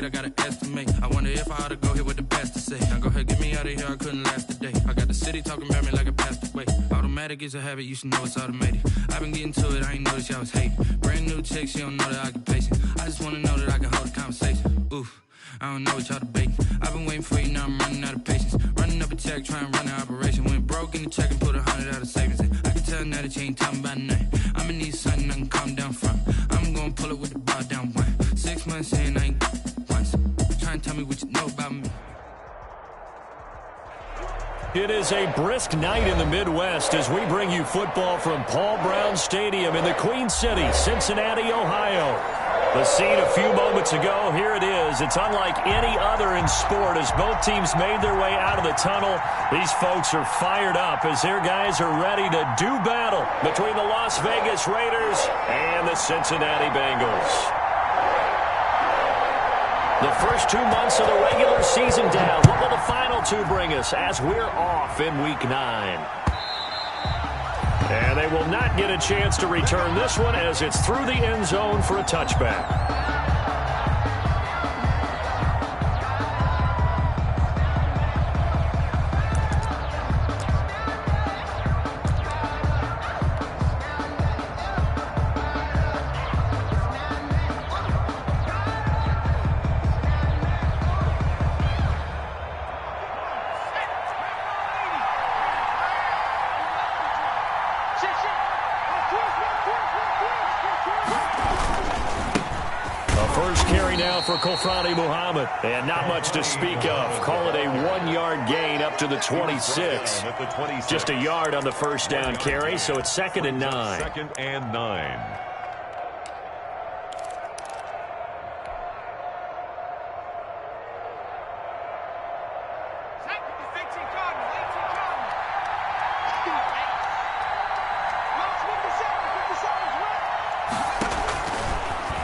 I gotta estimate. I wonder if I ought to go here with the best to say. Now go ahead, get me out of here, I couldn't last a day. I got the city talking about me like a passed away. Automatic is a habit, you should know it's automated. I've been getting to it, I ain't noticed y'all was hating. Brand new chick, she don't know the occupation. I just wanna know that I can hold a conversation. Oof, I don't know what y'all debating. I've been waiting for you, now I'm running out of patience. Running up a check, trying to run an operation. Went broke in the check and put 100 out of savings in. I can tell now that you ain't talking about nothing. I'ma need something I can calm down from. I'm gonna pull it with the bar down one. 6 months in, I ain't once. Try and tell me what you know about me. It is a brisk night in the Midwest as we bring you football from Paul Brown Stadium in the Queen City, Cincinnati, Ohio. The scene a few moments ago, here it is. It's unlike any other in sport as both teams made their way out of the tunnel. These folks are fired up as their guys are ready to do battle between the Las Vegas Raiders and the Cincinnati Bengals. The first 2 months of the regular season down. What will the final two bring us as we're off in Week 9? And they will not get a chance to return this one as it's through the end zone for a touchback. For Kofrani Muhammad, and not much to speak of. Call it a 1-yard gain up to the 26. Just a yard on the first down carry, so it's 2nd and 9. 2nd and 9.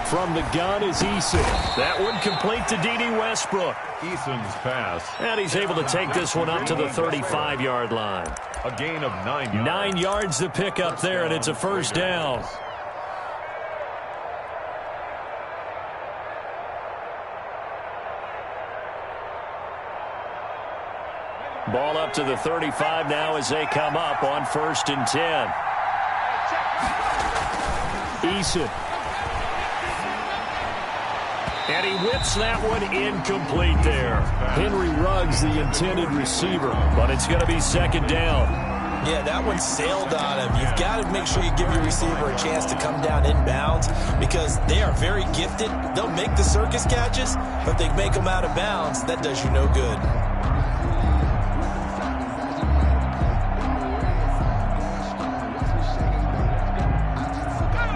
From the gun is Eason. That one complete to D.D. Westbrook. Eason's pass. And he's able to take this one up to the 35-yard line. A gain of 9 yards. 9 yards to pick up there, and it's a first down. Ball up to the 35 now as they come up on 1st and 10. Eason. And he whips that one incomplete there. Henry Ruggs, the intended receiver, but it's going to be 2nd down. Yeah, that one sailed on him. You've got to make sure you give your receiver a chance to come down inbounds because they are very gifted. They'll make the circus catches, but they make them out of bounds. That does you no good.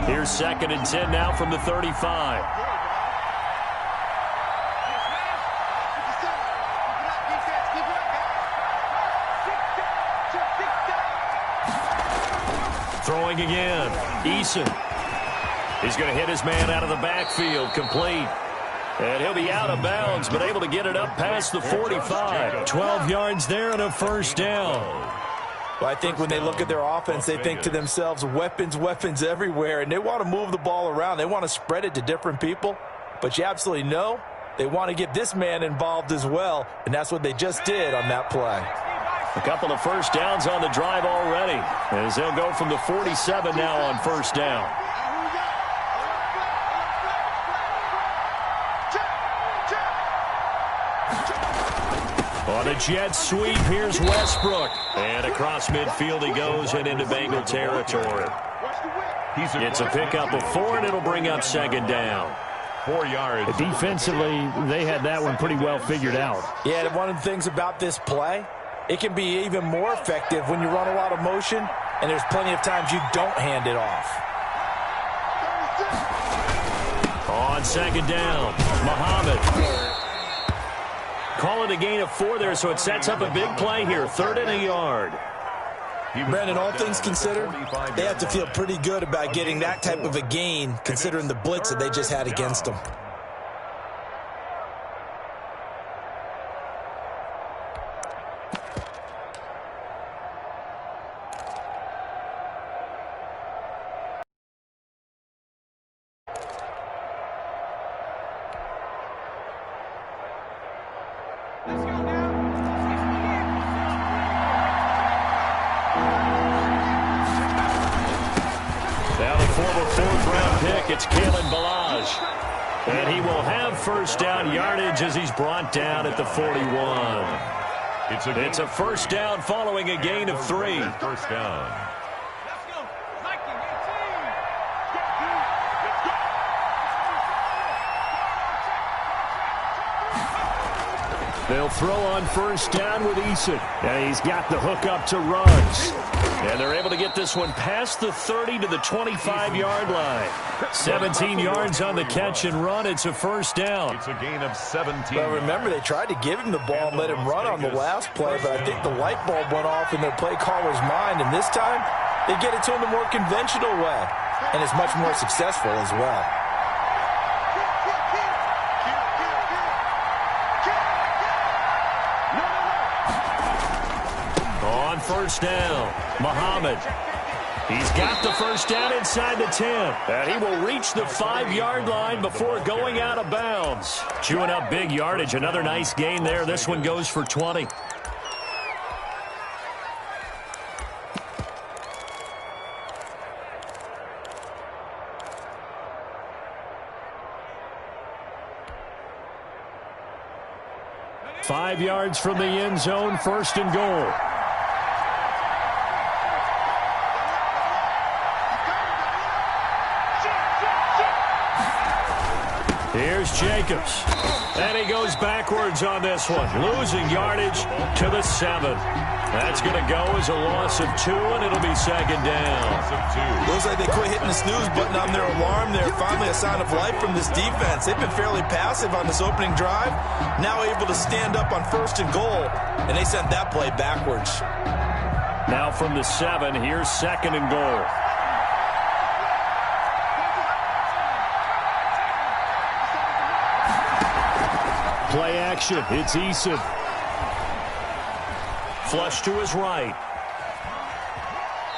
Here's 2nd and 10 now from the 35. Throwing again. Eason. He's going to hit his man out of the backfield. Complete. And he'll be out of bounds, but able to get it up past the 45. 12 yards there and a first down. Well, I think when they look at their offense, they think to themselves, weapons, weapons everywhere, and they want to move the ball around. They want to spread it to different people, but you absolutely know they want to get this man involved as well, and that's what they just did on that play. A couple of first downs on the drive already, as they'll go from the 47 now on first down. On a jet sweep, here's Westbrook. And across midfield he goes and into Bengal territory. It's a pickup of 4, and it'll bring up 2nd down. 4 yards. Defensively, they had that one pretty well figured out. Yeah, one of the things about this play, it can be even more effective when you run a lot of motion, and there's plenty of times you don't hand it off. On 2nd down, Muhammad. Call it a gain of 4 there, so it sets up a big play here. 3rd and a yard. Brandon, all things considered, they have to feel pretty good about getting that type of a gain, considering the blitz that they just had against them. former fourth-round pick. It's Kalen Ballage. And he will have first down yardage as he's brought down at the 41. It's a first down following a gain of 3. First down. They'll throw on first down with Eason. And he's got the hook up to Ruggs. And they're able to get this one past the 30 to the 25-yard line. 17 yards on the catch and run. It's a first down. It's a gain of 17. Well, remember, they tried to give him the ball and let him run on the last play, but I think the light bulb went off in their play caller's mind. And this time, they get it to him the more conventional way. And it's much more successful as well. On first down, Muhammad. He's got the first down inside the 10. And he will reach the 5-yard line before going out of bounds. Chewing up big yardage. Another nice gain there. This one goes for 20. Five yards from the end zone, first and goal. Here's Jacobs. And he goes backwards on this one, losing yardage to the 7. That's going to go as a loss of 2, and it'll be second down. Looks like they quit hitting the snooze button on their alarm there. Finally a sign of life from this defense. They've been fairly passive on this opening drive. Now able to stand up on first and goal, and they sent that play backwards. Now from the 7, here's second and goal. Play action. It's Eason. Flush to his right.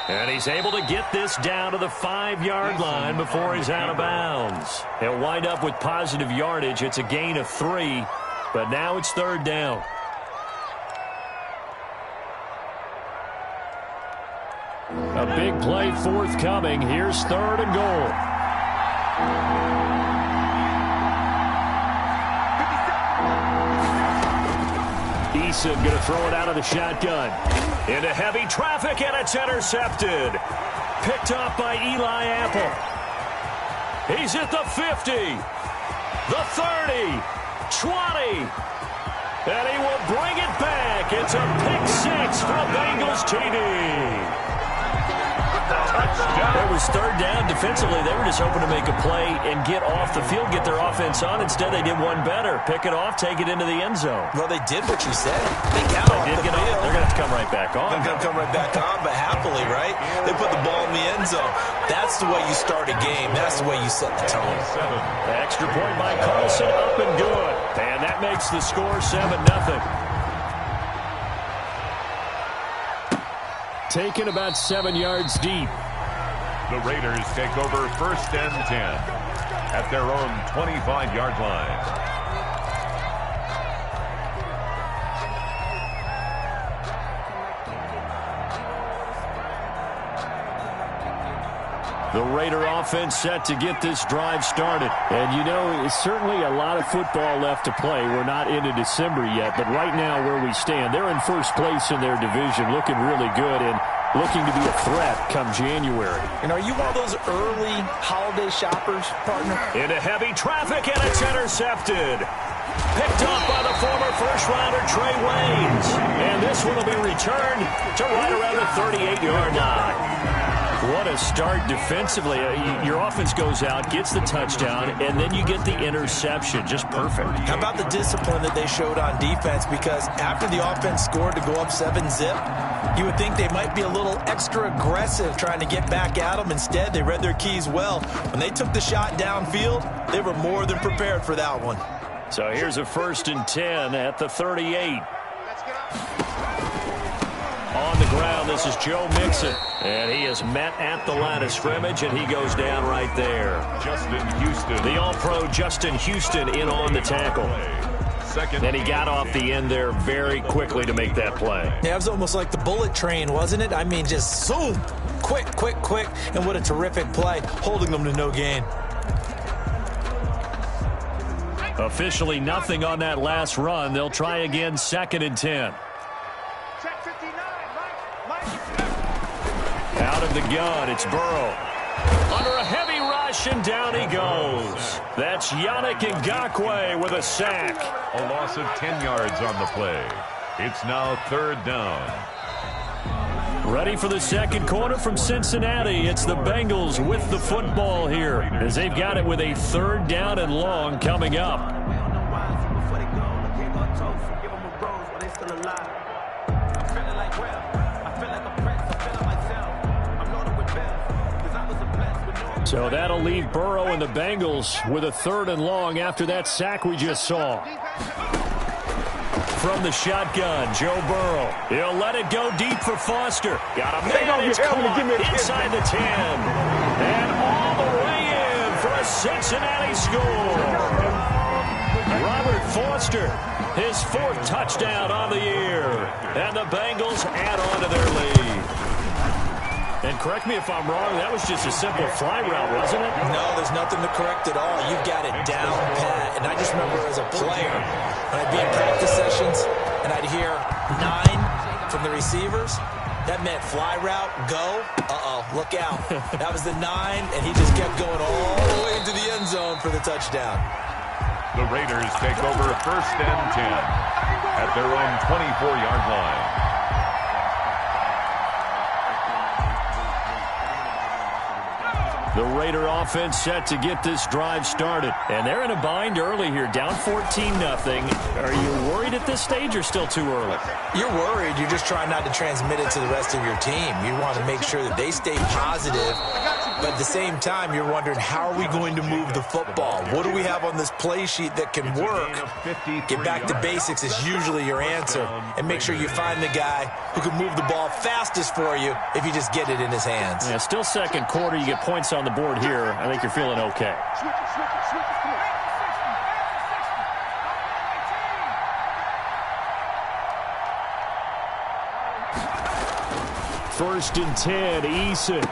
And he's able to get this down to the 5-yard line before he's out of bounds. He'll wind up with positive yardage. It's a gain of 3, but now it's third down. A big play forthcoming. Here's third and goal. Eason going to throw it out of the shotgun. Into heavy traffic, and it's intercepted. Picked up by Eli Apple. He's at the 50, the 30, 20, and he will bring it back. It's a pick-6 for Bengals TD. It was third down. Defensively, they were just hoping to make a play and get off the field, get their offense on. Instead, they did one better. Pick it off, take it into the end zone. Well, they did what you said. They got off the field. They're going to have to come right back on. They're going to come right back on, but happily, right? They put the ball in the end zone. That's the way you start a game. That's the way you set the tone. The extra point by Carlson, up and good. And that makes the score 7-0. Taken about 7 yards deep. The Raiders take over first and 10 at their own 25-yard line. The Raider offense set to get this drive started. And, you know, it's certainly a lot of football left to play. We're not into December yet, but right now where we stand, they're in first place in their division, looking really good and looking to be a threat come January. And are you one of those early holiday shoppers, partner? Into heavy traffic, and it's intercepted. Picked up by the former first-rounder Trey Waynes. And this one will be returned to right around the 38-yard line. What a start defensively. Your offense goes out, gets the touchdown, and then you get the interception. Just perfect. How about the discipline that they showed on defense? Because after the offense scored to go up 7-zip, you would think they might be a little extra aggressive trying to get back at them. Instead, they read their keys well. When they took the shot downfield, they were more than prepared for that one. So here's a 1st and 10 at the 38. On the ground, this is Joe Mixon. And he is met at the line of scrimmage, and he goes down right there. Justin Houston. The All-Pro Justin Houston in on the tackle. second. And he got off the end there very quickly to make that play. Yeah, it was almost like the bullet train, wasn't it? I mean, just zoom. Quick, quick, quick. And what a terrific play, holding them to no gain. Officially nothing on that last run. They'll try again, 2nd and 10. Out of the gun, it's Burrow. Under a heavy rush, and down he goes. That's Yannick Ngakoue with a sack. A loss of 10 yards on the play. It's now 3rd down. Ready for the second quarter from Cincinnati. It's the Bengals with the football here as they've got it with a 3rd down and long coming up. So that'll leave Burrow and the Bengals with a 3rd and long after that sack we just saw. From the shotgun, Joe Burrow. He'll let it go deep for Foster. Got a man, it's caught inside the 10. And all the way in for a Cincinnati score. Robert Foster, his 4th touchdown on the year. And the Bengals add on to their lead. And correct me if I'm wrong, that was just a simple fly route, wasn't it? No, there's nothing to correct at all. You've got it down pat. And I just remember as a player, when I'd be in practice sessions and I'd hear 9 from the receivers, that meant fly route, go, look out. That was the 9, and he just kept going all the way into the end zone for the touchdown. The Raiders take over 1st and 10 at their own 24-yard line. The Raider offense set to get this drive started. And they're in a bind early here, down 14-0. Are you worried at this stage or still too early? You're worried. You're just trying not to transmit it to the rest of your team. You want to make sure that they stay positive. But at the same time, you're wondering, how are we going to move the football? What do we have on this play sheet that can work? Get back to basics is usually your answer. And make sure you find the guy who can move the ball fastest for you if you just get it in his hands. Yeah, still second quarter. You get points on the board here. I think you're feeling okay. First and 10, Eason.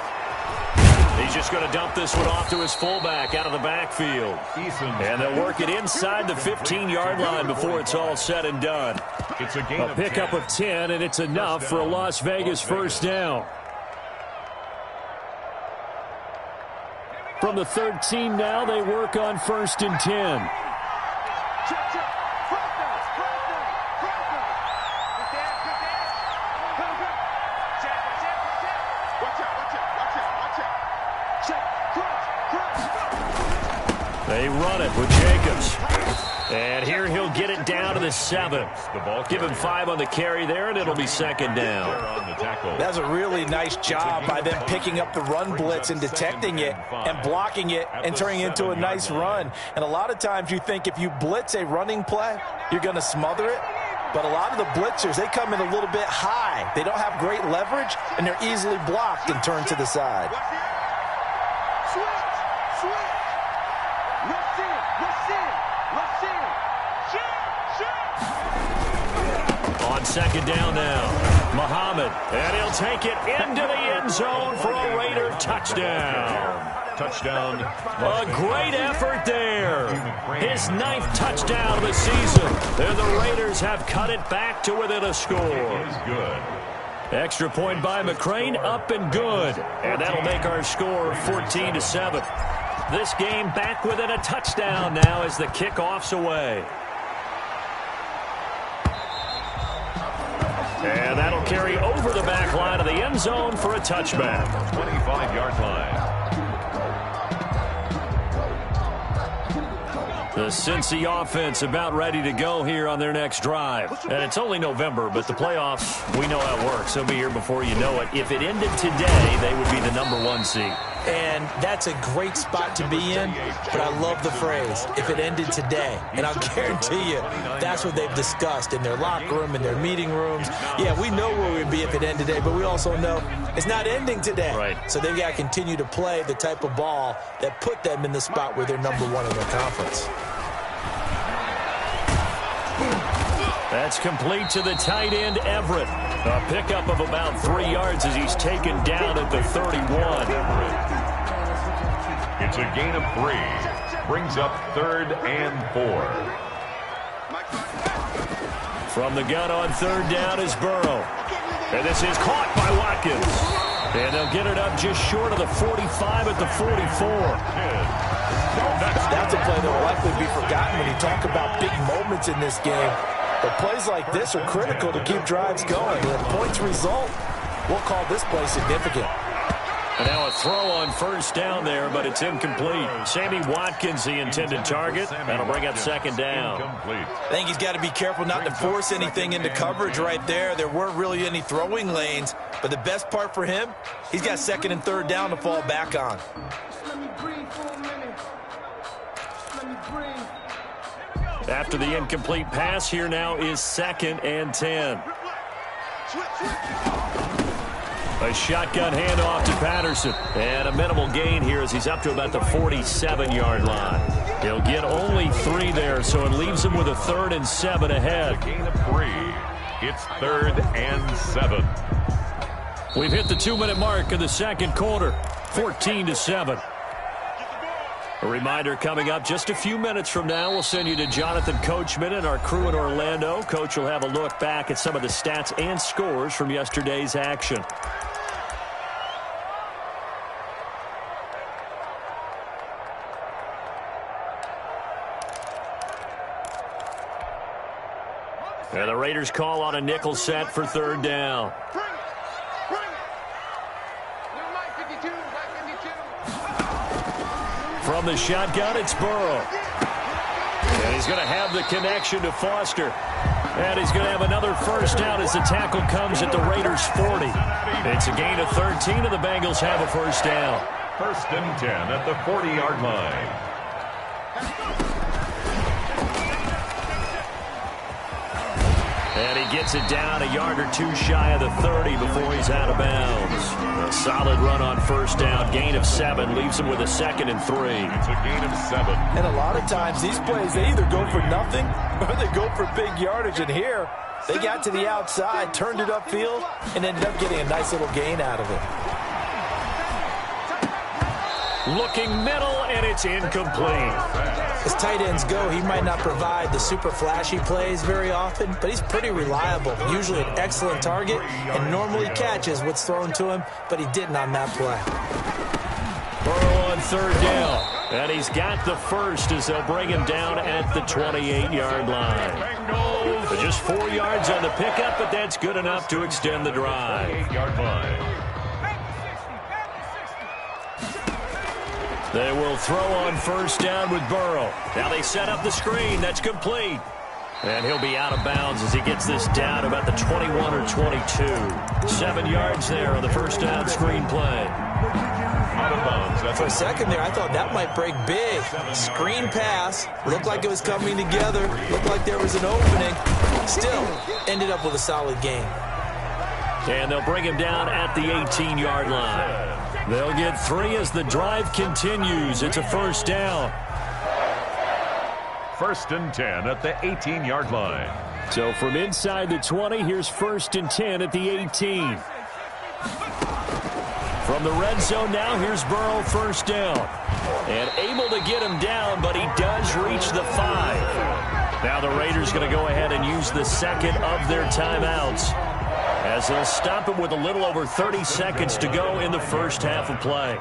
He's just going to dump this one off to his fullback out of the backfield. And they'll work it inside the 15-yard line before it's all said and done. It's a pickup of 10, and it's enough for a Las Vegas 1st down. From the 13 now, they work on 1st and 10. They run it with Jacobs. And here he'll get it down to the 7. Give him 5 on the carry there, and it'll be 2nd down. That's a really nice job by them picking up the run blitz and detecting it and blocking it and turning it into a nice run. And a lot of times you think if you blitz a running play, you're going to smother it. But a lot of the blitzers, they come in a little bit high. They don't have great leverage, and they're easily blocked and turned to the side. On 2nd down now, Muhammad, and he'll take it into the end zone for a Raider touchdown. Touchdown. A great effort there. His 9th touchdown of the season. And the Raiders have cut it back to within a score. Is good. Extra point by McCrane, up and good. And that'll make our score 14-7. This game back within a touchdown now as the kickoff's away. And that'll carry over the back line of the end zone for a touchback. 25-yard line. The Cincy offense about ready to go here on their next drive. And it's only November, but the playoffs, we know how it works. They'll be here before you know it. If it ended today, they would be the #1 seed. And that's a great spot to be in, but I love the phrase, if it ended today. And I'll guarantee you, that's what they've discussed in their locker room, in their meeting rooms. Yeah, we know where we'd be if it ended today, but we also know it's not ending today. Right. So they've got to continue to play the type of ball that put them in the spot where they're #1 in their conference. That's complete to the tight end, Everett. A pickup of about 3 yards as he's taken down at the 31. It's a gain of 3. Brings up 3rd and 4. From the gun on 3rd down is Burrow. And this is caught by Watkins. And they'll get it up just short of the 45 at the 44. That's a play that will likely be forgotten when you talk about big moments in this game. But plays like this are critical to keep drives going. And if points result, we'll call this play significant. And now a throw on 1st down there, but it's incomplete. Sammy Watkins, the intended target. That'll bring up 2nd down. I think he's got to be careful not to force anything into coverage right there. There weren't really any throwing lanes. But the best part for him, he's got 2nd and 3rd down to fall back on. After the incomplete pass, here now is 2nd and 10. A shotgun handoff to Patterson. And a minimal gain here as he's up to about the 47-yard line. He'll get only 3 there, so it leaves him with a 3rd and 7 ahead. A gain of 3. It's 3rd and 7. We've hit the 2-minute mark of the 2nd quarter. 14-7. A reminder coming up just a few minutes from now. We'll send you to Jonathan Coachman and our crew in Orlando. Coach will have a look back at some of the stats and scores from yesterday's action. And the Raiders call on a nickel set for 3rd down. From the shotgun, it's Burrow. And he's going to have the connection to Foster. And he's going to have another 1st down as the tackle comes at the Raiders' 40. It's a gain of 13, and the Bengals have a 1st down. 1st and 10 at the 40-yard line. And he gets it down a yard or 2 shy of the 30 before he's out of bounds. A solid run on 1st down. Gain of 7 leaves him with a 2nd and 3. It's a gain of 7. And a lot of times these plays, they either go for nothing or they go for big yardage. And here, they got to the outside, turned it upfield, and ended up getting a nice little gain out of it. Looking middle, and it's incomplete. As tight ends go, he might not provide the super flashy plays very often, but he's pretty reliable, usually an excellent target, and normally catches what's thrown to him, but he didn't on that play. Burrow on 3rd down, and he's got the 1st as they'll bring him down at the 28-yard line. But just 4 yards on the pickup, but that's good enough to extend the drive. 28-yard line. They will throw on 1st down with Burrow. Now they set up the screen. That's complete. And he'll be out of bounds as he gets this down about the 21 or 22. 7 yards there on the 1st down screen play. Out of bounds. For a second there, I thought that might break big. Screen pass. Looked like it was coming together. Looked like there was an opening. Still, ended up with a solid gain. And they'll bring him down at the 18-yard line. They'll get 3 as the drive continues. It's a 1st down. 1st and 10 at the 18-yard line. So from inside the 20, here's 1st and 10 at the 18. From the red zone now, here's Burrow 1st down. And able to get him down, but he does reach the 5. Now the Raiders going to go ahead and use the 2nd of their timeouts, as they'll stop him with a little over 30 seconds to go in the 1st half of play.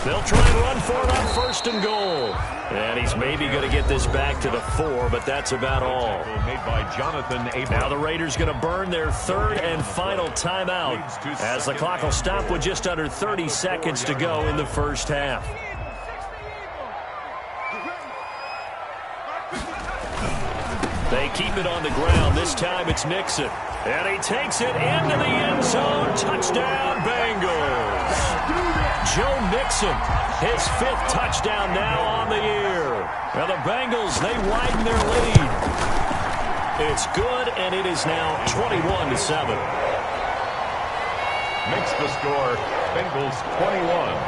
They'll try and run for it on 1st and goal. And he's maybe going to get this back to the 4, but that's about all. Made by Jonathan Abram. Now the Raiders going to burn their 3rd and final timeout, as the clock will stop with just under 30 seconds to go in the 1st half. They keep it on the ground. This time it's Nixon. And he takes it into the end zone. Touchdown, Bengals. Joe Mixon, his 5th touchdown now on the year. Now the Bengals, they widen their lead. It's good, and it is now 21-7. Makes the score, Bengals 21,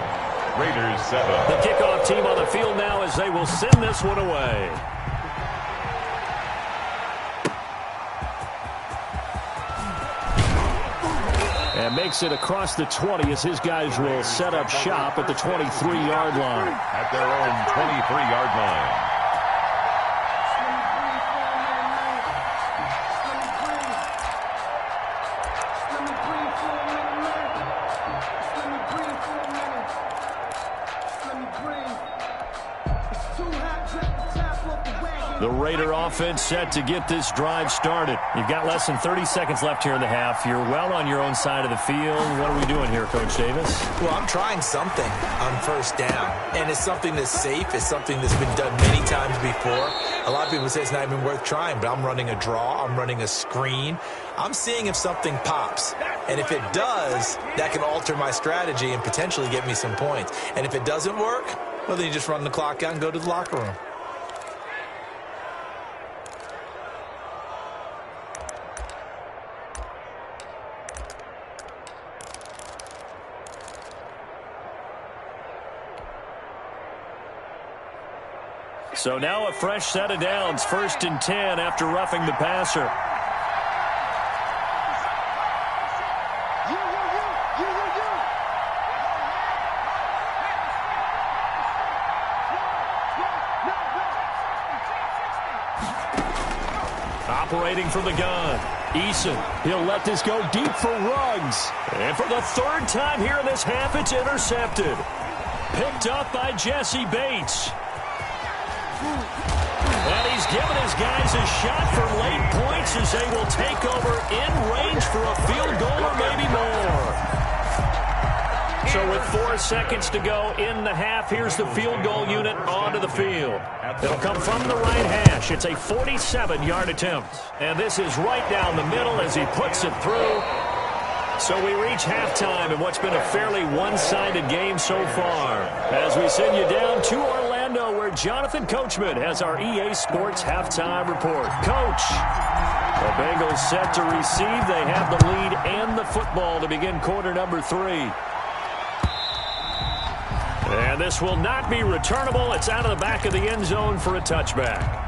Raiders 7. The kickoff team on the field now as they will send this one away. And makes it across the 20 as his guys will set up shop at the 23-yard line. At their own 23-yard line. The Raider offense set to get this drive started. You've got less than 30 seconds left here in the half. You're well on your own side of the field. What are we doing here, Coach Davis? Well, I'm trying something on first down, and it's something that's safe. It's something that's been done many times before. A lot of people say it's not even worth trying, but I'm running a draw. I'm running a screen. I'm seeing if something pops, and if it does, that can alter my strategy and potentially get me some points. And if it doesn't work, well, then you just run the clock out and go to the locker room. So now a fresh set of downs, 1st and 10 after roughing the passer. Operating from the gun, Eason. He'll let this go deep for Ruggs. And for the 3rd time here in this half, it's intercepted. Picked up by Jesse Bates. And he's given his guys a shot for late points as they will take over in range for a field goal or maybe more. So with 4 seconds to go in the half, here's the field goal unit onto the field. It'll come from the right hash. It's a 47-yard attempt. And this is right down the middle as he puts it through. So we reach halftime in what's been a fairly one-sided game so far. As we send you down to Orlando, where Jonathan Coachman has our EA Sports halftime report. Coach, the Bengals set to receive. They have the lead and the football to begin quarter number 3. And this will not be returnable. It's out of the back of the end zone for a touchback.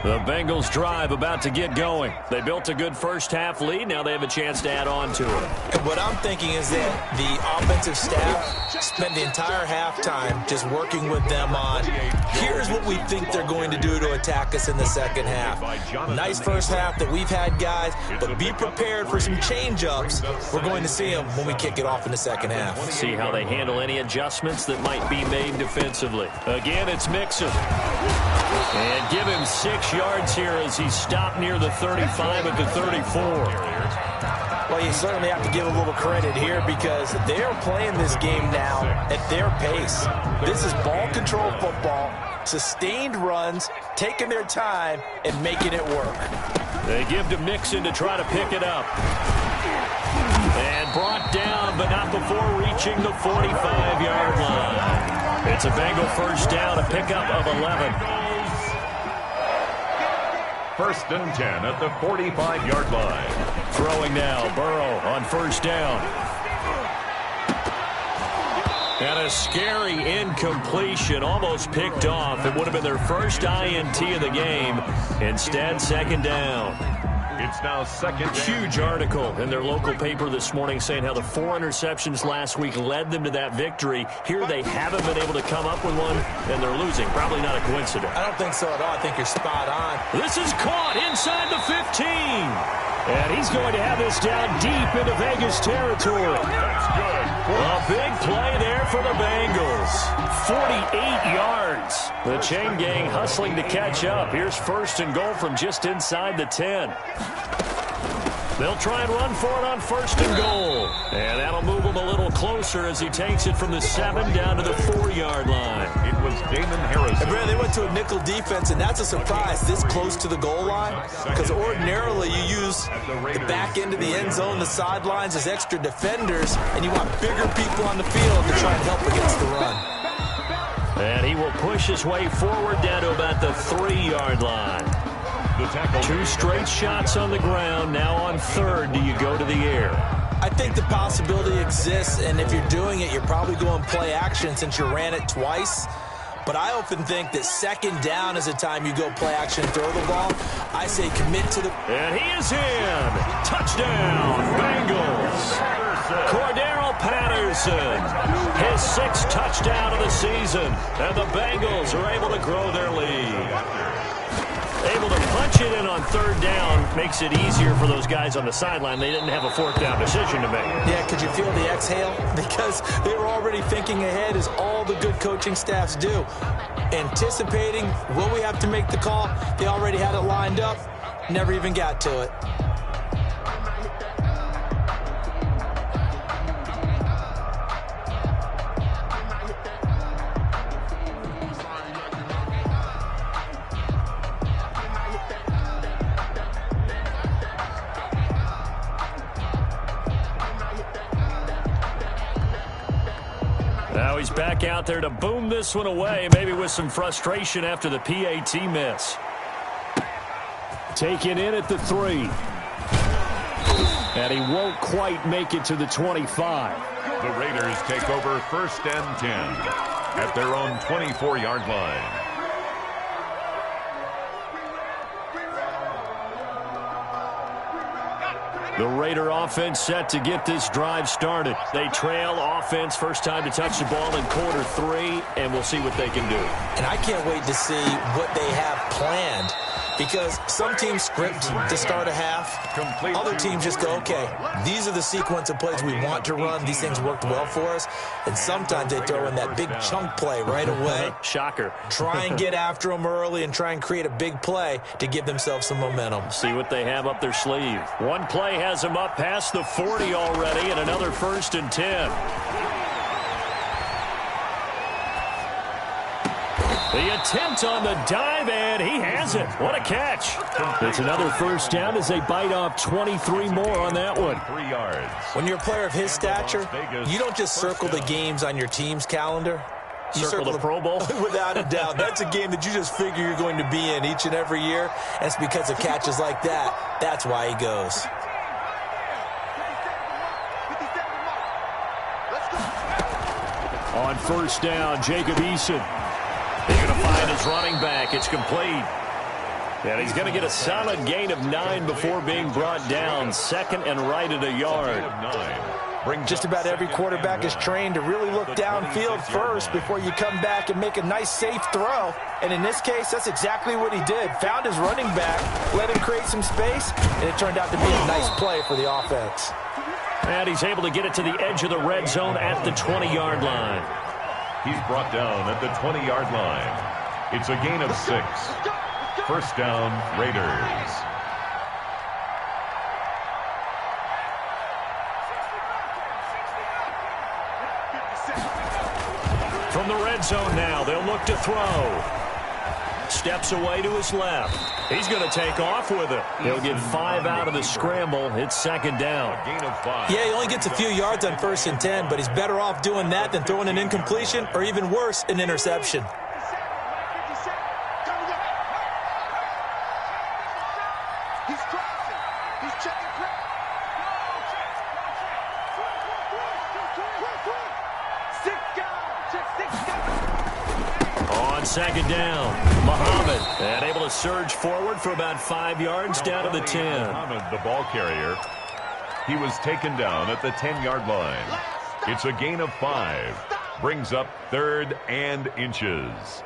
The Bengals drive about to get going. They built a good first-half lead. Now they have a chance to add on to it. And what I'm thinking is that the offensive staff spent the entire halftime just working with them on, here's what we think they're going to do to attack us in the second half. Nice first half that we've had, guys, but be prepared for some change-ups. We're going to see them when we kick it off in the second half. See how they handle any adjustments that might be made defensively. Again, it's Mixon. And give him 6 yards here as he stopped near the 35 at the 34. Well, you certainly have to give a little credit here because they're playing this game now at their pace. This is ball control football, sustained runs, taking their time, and making it work. They give to Mixon to try to pick it up. And brought down, but not before reaching the 45-yard line. It's a Bengal first down, a pickup of 11. 1st and 10 at the 45-yard line. Throwing now, Burrow on first down. And a scary incompletion, almost picked off. It would have been their first INT of the game. Instead, 2nd down. It's now 2nd down. Huge article in their local paper this morning saying how the 4 interceptions last week led them to that victory. Here they haven't been able to come up with one, and they're losing. Probably not a coincidence. I don't think so at all. I think you're spot on. This is caught inside the 15. And he's going to have this down deep into Vegas territory. That's good. A big play there for the Bengals. 48 yards. The chain gang hustling to catch up. Here's 1st and goal from just inside the 10. They'll try and run for it on 1st and goal. And that'll move him a little closer as he takes it from the 7 down to the 4-yard line. It was Damon Harrison. And Brad, they went to a nickel defense, and that's a surprise this close to the goal line because ordinarily you use the back end of the end zone, the sidelines as extra defenders, and you want bigger people on the field to try and help against the run. And he will push his way forward down to about the 3-yard line. 2 straight shots on the ground. Now on 3rd, do you go to the air? I think the possibility exists, and if you're doing it, you're probably going play action since you ran it twice. But I often think that second down is a time you go play action and throw the ball. I say commit to the... And he is in. Touchdown, Bengals. Cordero Patterson, his 6th touchdown of the season. And the Bengals are able to grow their lead. Able to punch it in on third down makes it easier for those guys on the sideline. They didn't have a 4th down decision to make. Yeah, could you feel the exhale? Because they were already thinking ahead, as all the good coaching staffs do. Anticipating, will we have to make the call? They already had it lined up, never even got to it. Now he's back out there to boom this one away, maybe with some frustration after the PAT miss. Taken in at the 3. And he won't quite make it to the 25. The Raiders take over 1st and 10 at their own 24-yard line. The Raider offense set to get this drive started. They trail offense, first time to touch the ball in quarter 3, and we'll see what they can do. And I can't wait to see what they have planned, because some teams script to start a half. Other teams just go, okay, these are the sequence of plays we want to run. These things worked well for us. And sometimes they throw in that big chunk play right away. Shocker. Try and get after them early and try and create a big play to give themselves some momentum. See what they have up their sleeve. One play has them up past the 40 already, and another 1st and 10. The attempt on the dive, and he has it. What a catch. It's another 1st down as they bite off 23 more on that one. 3 yards. When you're a player of his stature, you don't just circle the games on your team's calendar. You circle the Pro Bowl? Without a doubt. That's a game that you just figure you're going to be in each and every year. And it's because of catches like that. That's why he goes. On 1st down, Jacob Eason. He's going to find his running back. It's complete. And he's going to get a solid gain of 9 before being brought down. 2nd and right at a yard. Just about every quarterback is trained to really look downfield first before you come back and make a nice, safe throw. And in this case, that's exactly what he did. Found his running back, let him create some space, and it turned out to be a nice play for the offense. And he's able to get it to the edge of the red zone at the 20-yard line. He's brought down at the 20-yard line. It's a gain of 6. 1st down, Raiders. From the red zone now, they'll look to throw. Steps away to his left. He's going to take off with it. He'll get 5 out of the scramble. It's 2nd down. Gain of 5. Yeah, he only gets a few yards on 1st and 10, but he's better off doing that than throwing an incompletion or even worse, an interception. On 2nd down, Muhammad, and able to surge forward for about 5 yards down to the 10. Muhammad, the ball carrier, he was taken down at the 10-yard line. It's a gain of 5. Brings up 3rd and inches.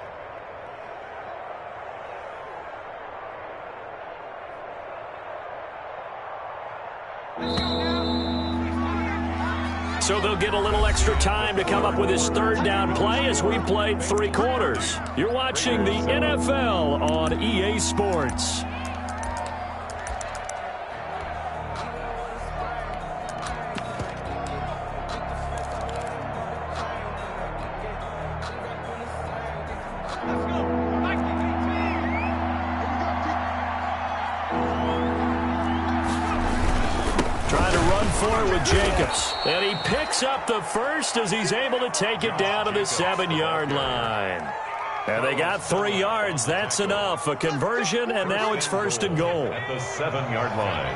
So they'll get a little extra time to come up with his 3rd down play as we played 3 quarters. You're watching the NFL on EA Sports. Jacobs, and he picks up the 1st as he's able to take it down to the 7-yard line. And they got 3 yards. That's enough. A conversion, and now it's 1st and goal. At the 7-yard line.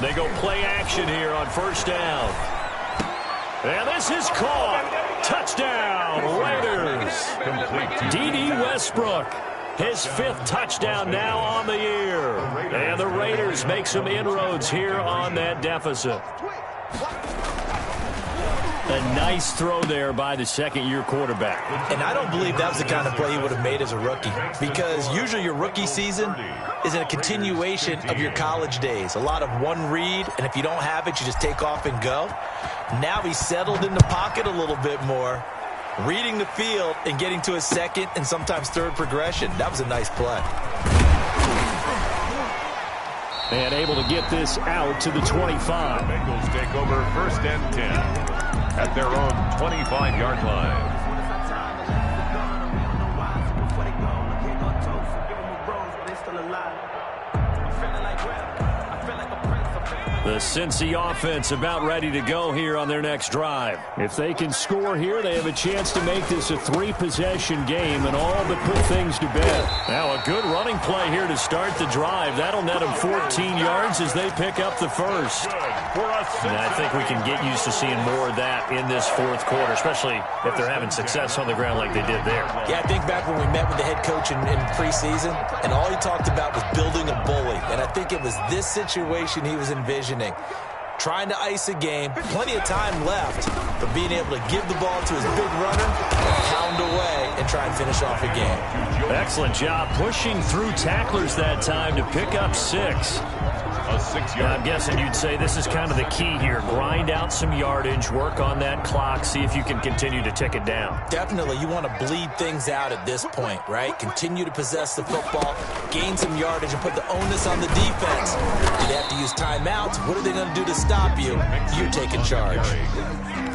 They go play action here on 1st down. And this is caught. Touchdown, Raiders. D.D. Westbrook, his 5th touchdown now on the year. And the Raiders make some inroads here on that deficit. A nice throw there by the second-year quarterback. And I don't believe that was the kind of play he would have made as a rookie, because usually your rookie season is a continuation of your college days. A lot of one read, and if you don't have it, you just take off and go. Now he's settled in the pocket a little bit more, reading the field and getting to his second and sometimes third progression. That was a nice play. And able to get this out to the 25. Bengals take over 1st and 10 at their own 25-yard line. The Cincy offense about ready to go here on their next drive. If they can score here, they have a chance to make this a 3-possession game and all but put things to bed. Now a good running play here to start the drive. That'll net them 14 yards as they pick up the first. And I think we can get used to seeing more of that in this 4th quarter, especially if they're having success on the ground like they did there. Yeah, I think back when we met with the head coach in preseason, and all he talked about was building a bully. And I think it was this situation he was envisioning. Trying to ice a game, plenty of time left, but being able to give the ball to his big runner, pound away, and try and finish off a game. Excellent job pushing through tacklers that time to pick up 6. I'm guessing you'd say this is kind of the key here. Grind out some yardage, work on that clock, see if you can continue to tick it down. Definitely, you want to bleed things out at this point, right? Continue to possess the football, gain some yardage, and put the onus on the defense. Do they have to use timeouts? What are they going to do to stop you? You're taking charge.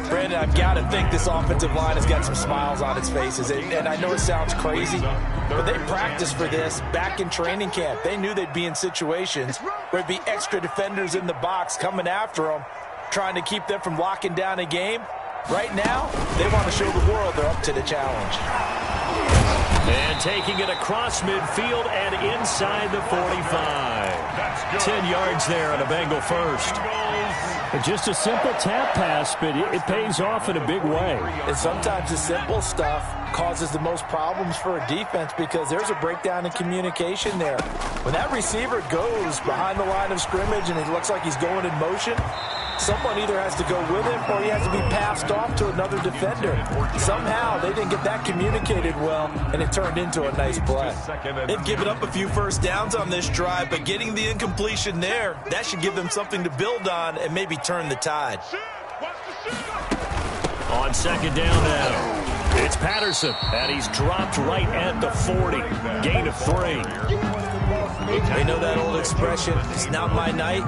Brandon, I've got to think this offensive line has got some smiles on its faces. And I know it sounds crazy, but they practiced for this back in training camp. They knew they'd be in situations where there'd be extra defenders in the box coming after them, trying to keep them from locking down a game. Right now, they want to show the world they're up to the challenge. And taking it across midfield and inside the 45. 10 yards there on a Bengal first. Just a simple tap pass, but it pays off in a big way. And sometimes the simple stuff causes the most problems for a defense because there's a breakdown in communication there. When that receiver goes behind the line of scrimmage and it looks like he's going in motion, someone either has to go with him or he has to be passed off to another defender. Somehow they didn't get that communicated well, and it turned into a nice play. They've given up a few first downs on this drive, but getting the incompletion there, that should give them something to build on and maybe turn the tide. On second down now, it's Patterson, and he's dropped right at the 40. Gain of 3. They know that old expression, it's not my night.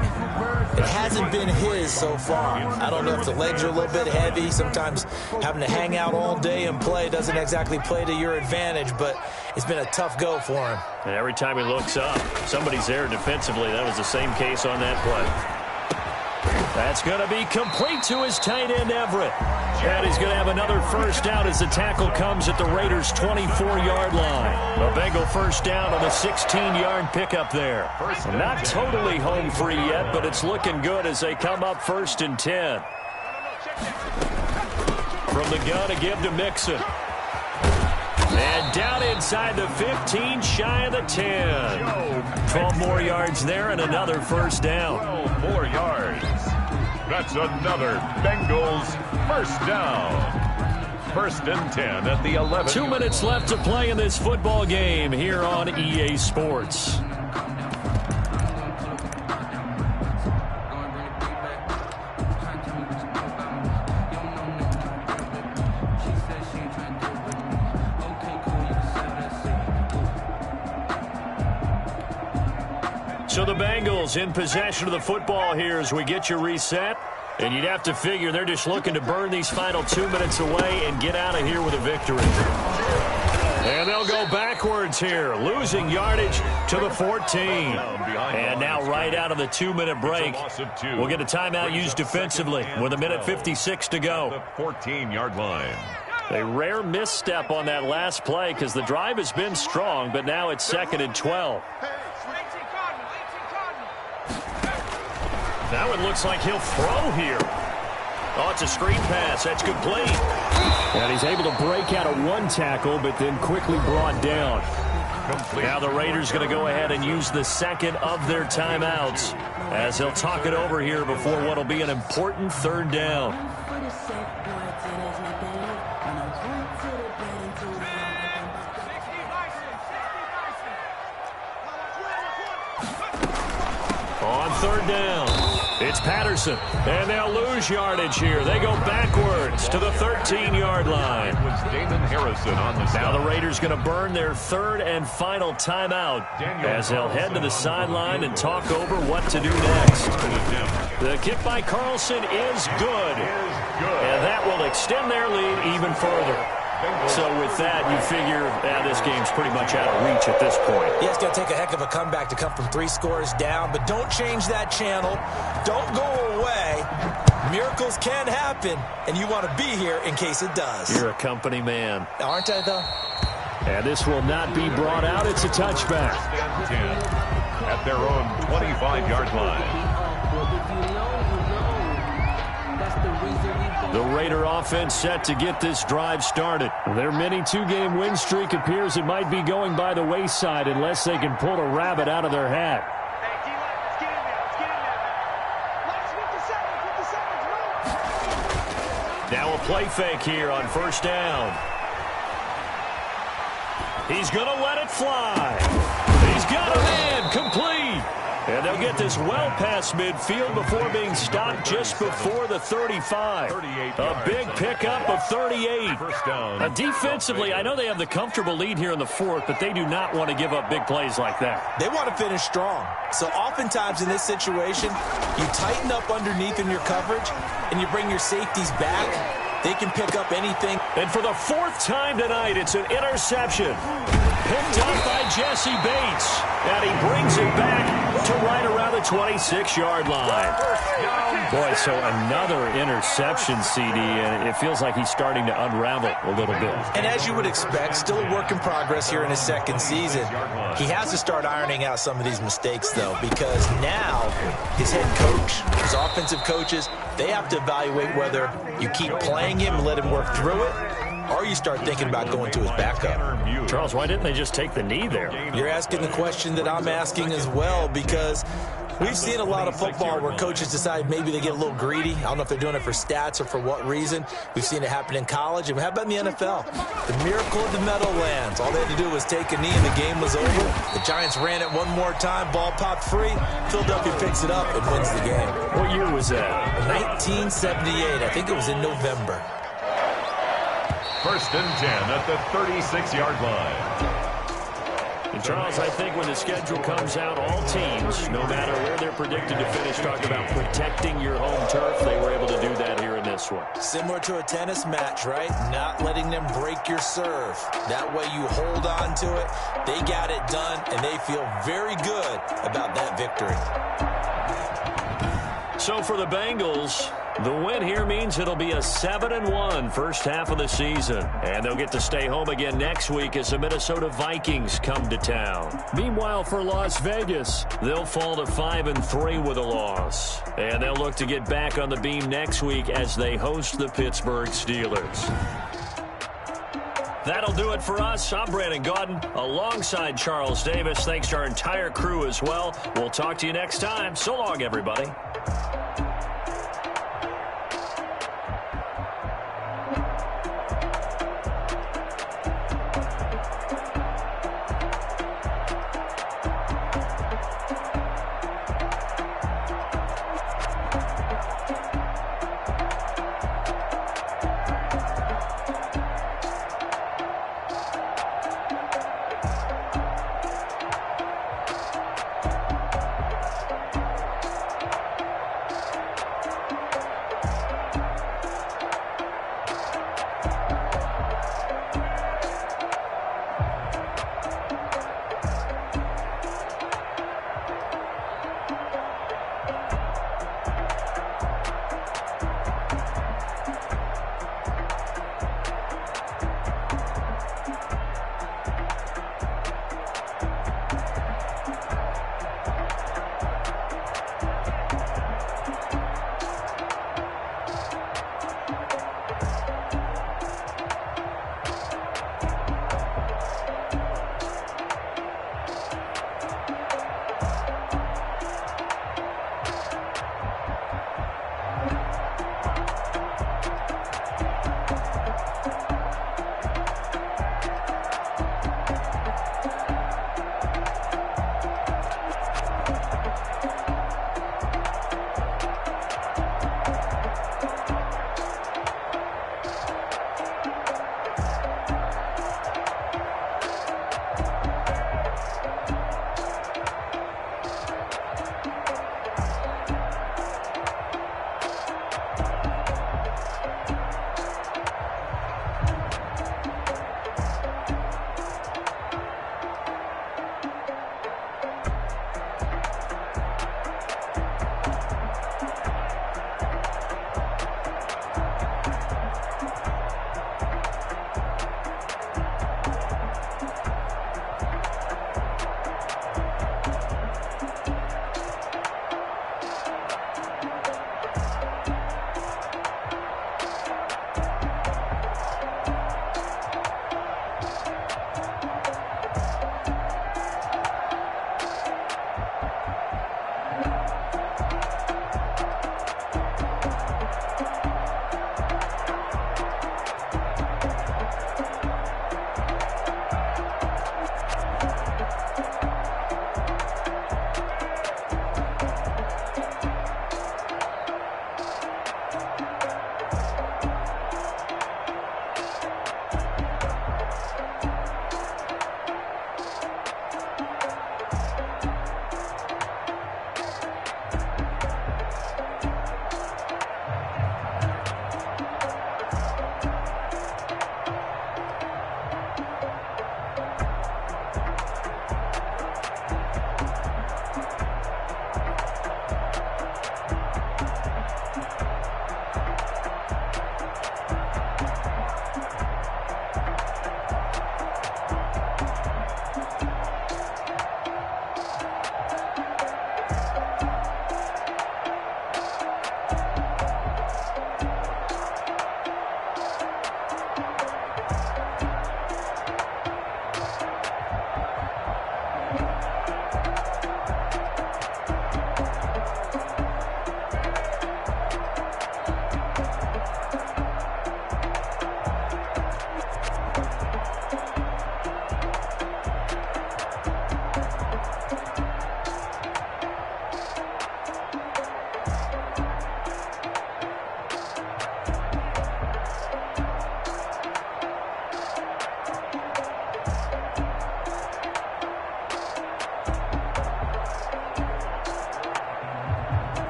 It hasn't been his so far. I don't know if the legs are a little bit heavy. Sometimes having to hang out all day and play doesn't exactly play to your advantage, but it's been a tough go for him. And every time he looks up, somebody's there defensively. That was the same case on that play. That's going to be complete to his tight end, Everett. And he's going to have another first down as the tackle comes at the Raiders' 24-yard line. A Bengal first down on a 16-yard pickup there. Not totally home free yet, but it's looking good as they come up 1st and 10. From the gun, a give to Mixon. And down inside the 15, shy of the 10. 12 more yards there and another first down. 12 more yards. That's another Bengals first down. 1st and 10 at the 11. 2 minutes left to play in this football game here on EA Sports. So the Bengals in possession of the football here as we get you reset. And you'd have to figure they're just looking to burn these final 2 minutes away and get out of here with a victory. And they'll go backwards here, losing yardage to the 14. And now right out of the 2-minute break, we'll get a timeout used defensively with 1:56 to go. The 14-yard line. A rare misstep on that last play because the drive has been strong, but now it's 2nd and 12. Now it looks like he'll throw here. Oh, it's a screen pass. That's complete. And he's able to break out of one tackle, but then quickly brought down. Complete. Now the Raiders going to go ahead and use the second of their timeouts as they'll talk it over here before what will be an important third down. On third down, it's Patterson, and they'll lose yardage here. They go backwards to the 13-yard line. It was Damon Harrison on the Now the Raiders going to burn their third and final timeout as they'll head to the sideline and talk over what to do next. The kick by Carlson is good, and that will extend their lead even further. So with that, you figure this game's pretty much out of reach at this point. Yeah, it's going to take a heck of a comeback to come from 3 scores down, but don't change that channel. Don't go away. Miracles can happen, and you want to be here in case it does. You're a company man. Aren't I, though? And this will not be brought out. It's a touchback. 10 at their own 25-yard line. The Raider offense set to get this drive started. Their mini 2-game win streak appears it might be going by the wayside unless they can pull a rabbit out of their hat. Now a play fake here on first down. He's going to let it fly. He's got a man complete. And they'll get this well past midfield before being stopped just before the 35. A big pickup of 38. Defensively, I know they have the comfortable lead here in the fourth, but they do not want to give up big plays like that. They want to finish strong. So oftentimes in this situation, you tighten up underneath in your coverage, and you bring your safeties back. They can pick up anything. And for the fourth time tonight, it's an interception. Picked up by Jesse Bates. And he brings it back to right around the 26-yard line. Boy, so another interception, CD, and it feels like he's starting to unravel a little bit. And as you would expect, still a work in progress here in his second season. He has to start ironing out some of these mistakes, though, because now his head coach, his offensive coaches, they have to evaluate whether you keep playing him and let him work through it, or you start thinking about going to his backup. Charles, why didn't they just take the knee there? You're asking the question that I'm asking as well, because we've seen a lot of football where coaches decide maybe they get a little greedy. I don't know if they're doing it for stats or for what reason. We've seen it happen in college. And how about in the NFL? The miracle of the Meadowlands. All they had to do was take a knee and the game was over. The Giants ran it one more time. Ball popped free. Philadelphia picks it up and wins the game. What year was that? 1978. I think it was in November. First and 10 at the 36-yard line. And Charles, I think when the schedule comes out, all teams, no matter where they're predicted to finish, talk about protecting your home turf. They were able to do that here in this one. Similar to a tennis match, right? Not letting them break your serve. That way you hold on to it. They got it done, and they feel very good about that victory. So for the Bengals, the win here means it'll be a 7-1 first half of the season. And they'll get to stay home again next week as the Minnesota Vikings come to town. Meanwhile, for Las Vegas, they'll fall to 5-3 with a loss. And they'll look to get back on the beam next week as they host the Pittsburgh Steelers. That'll do it for us. I'm Brandon Gaudin alongside Charles Davis. Thanks to our entire crew as well. We'll talk to you next time. So long, everybody.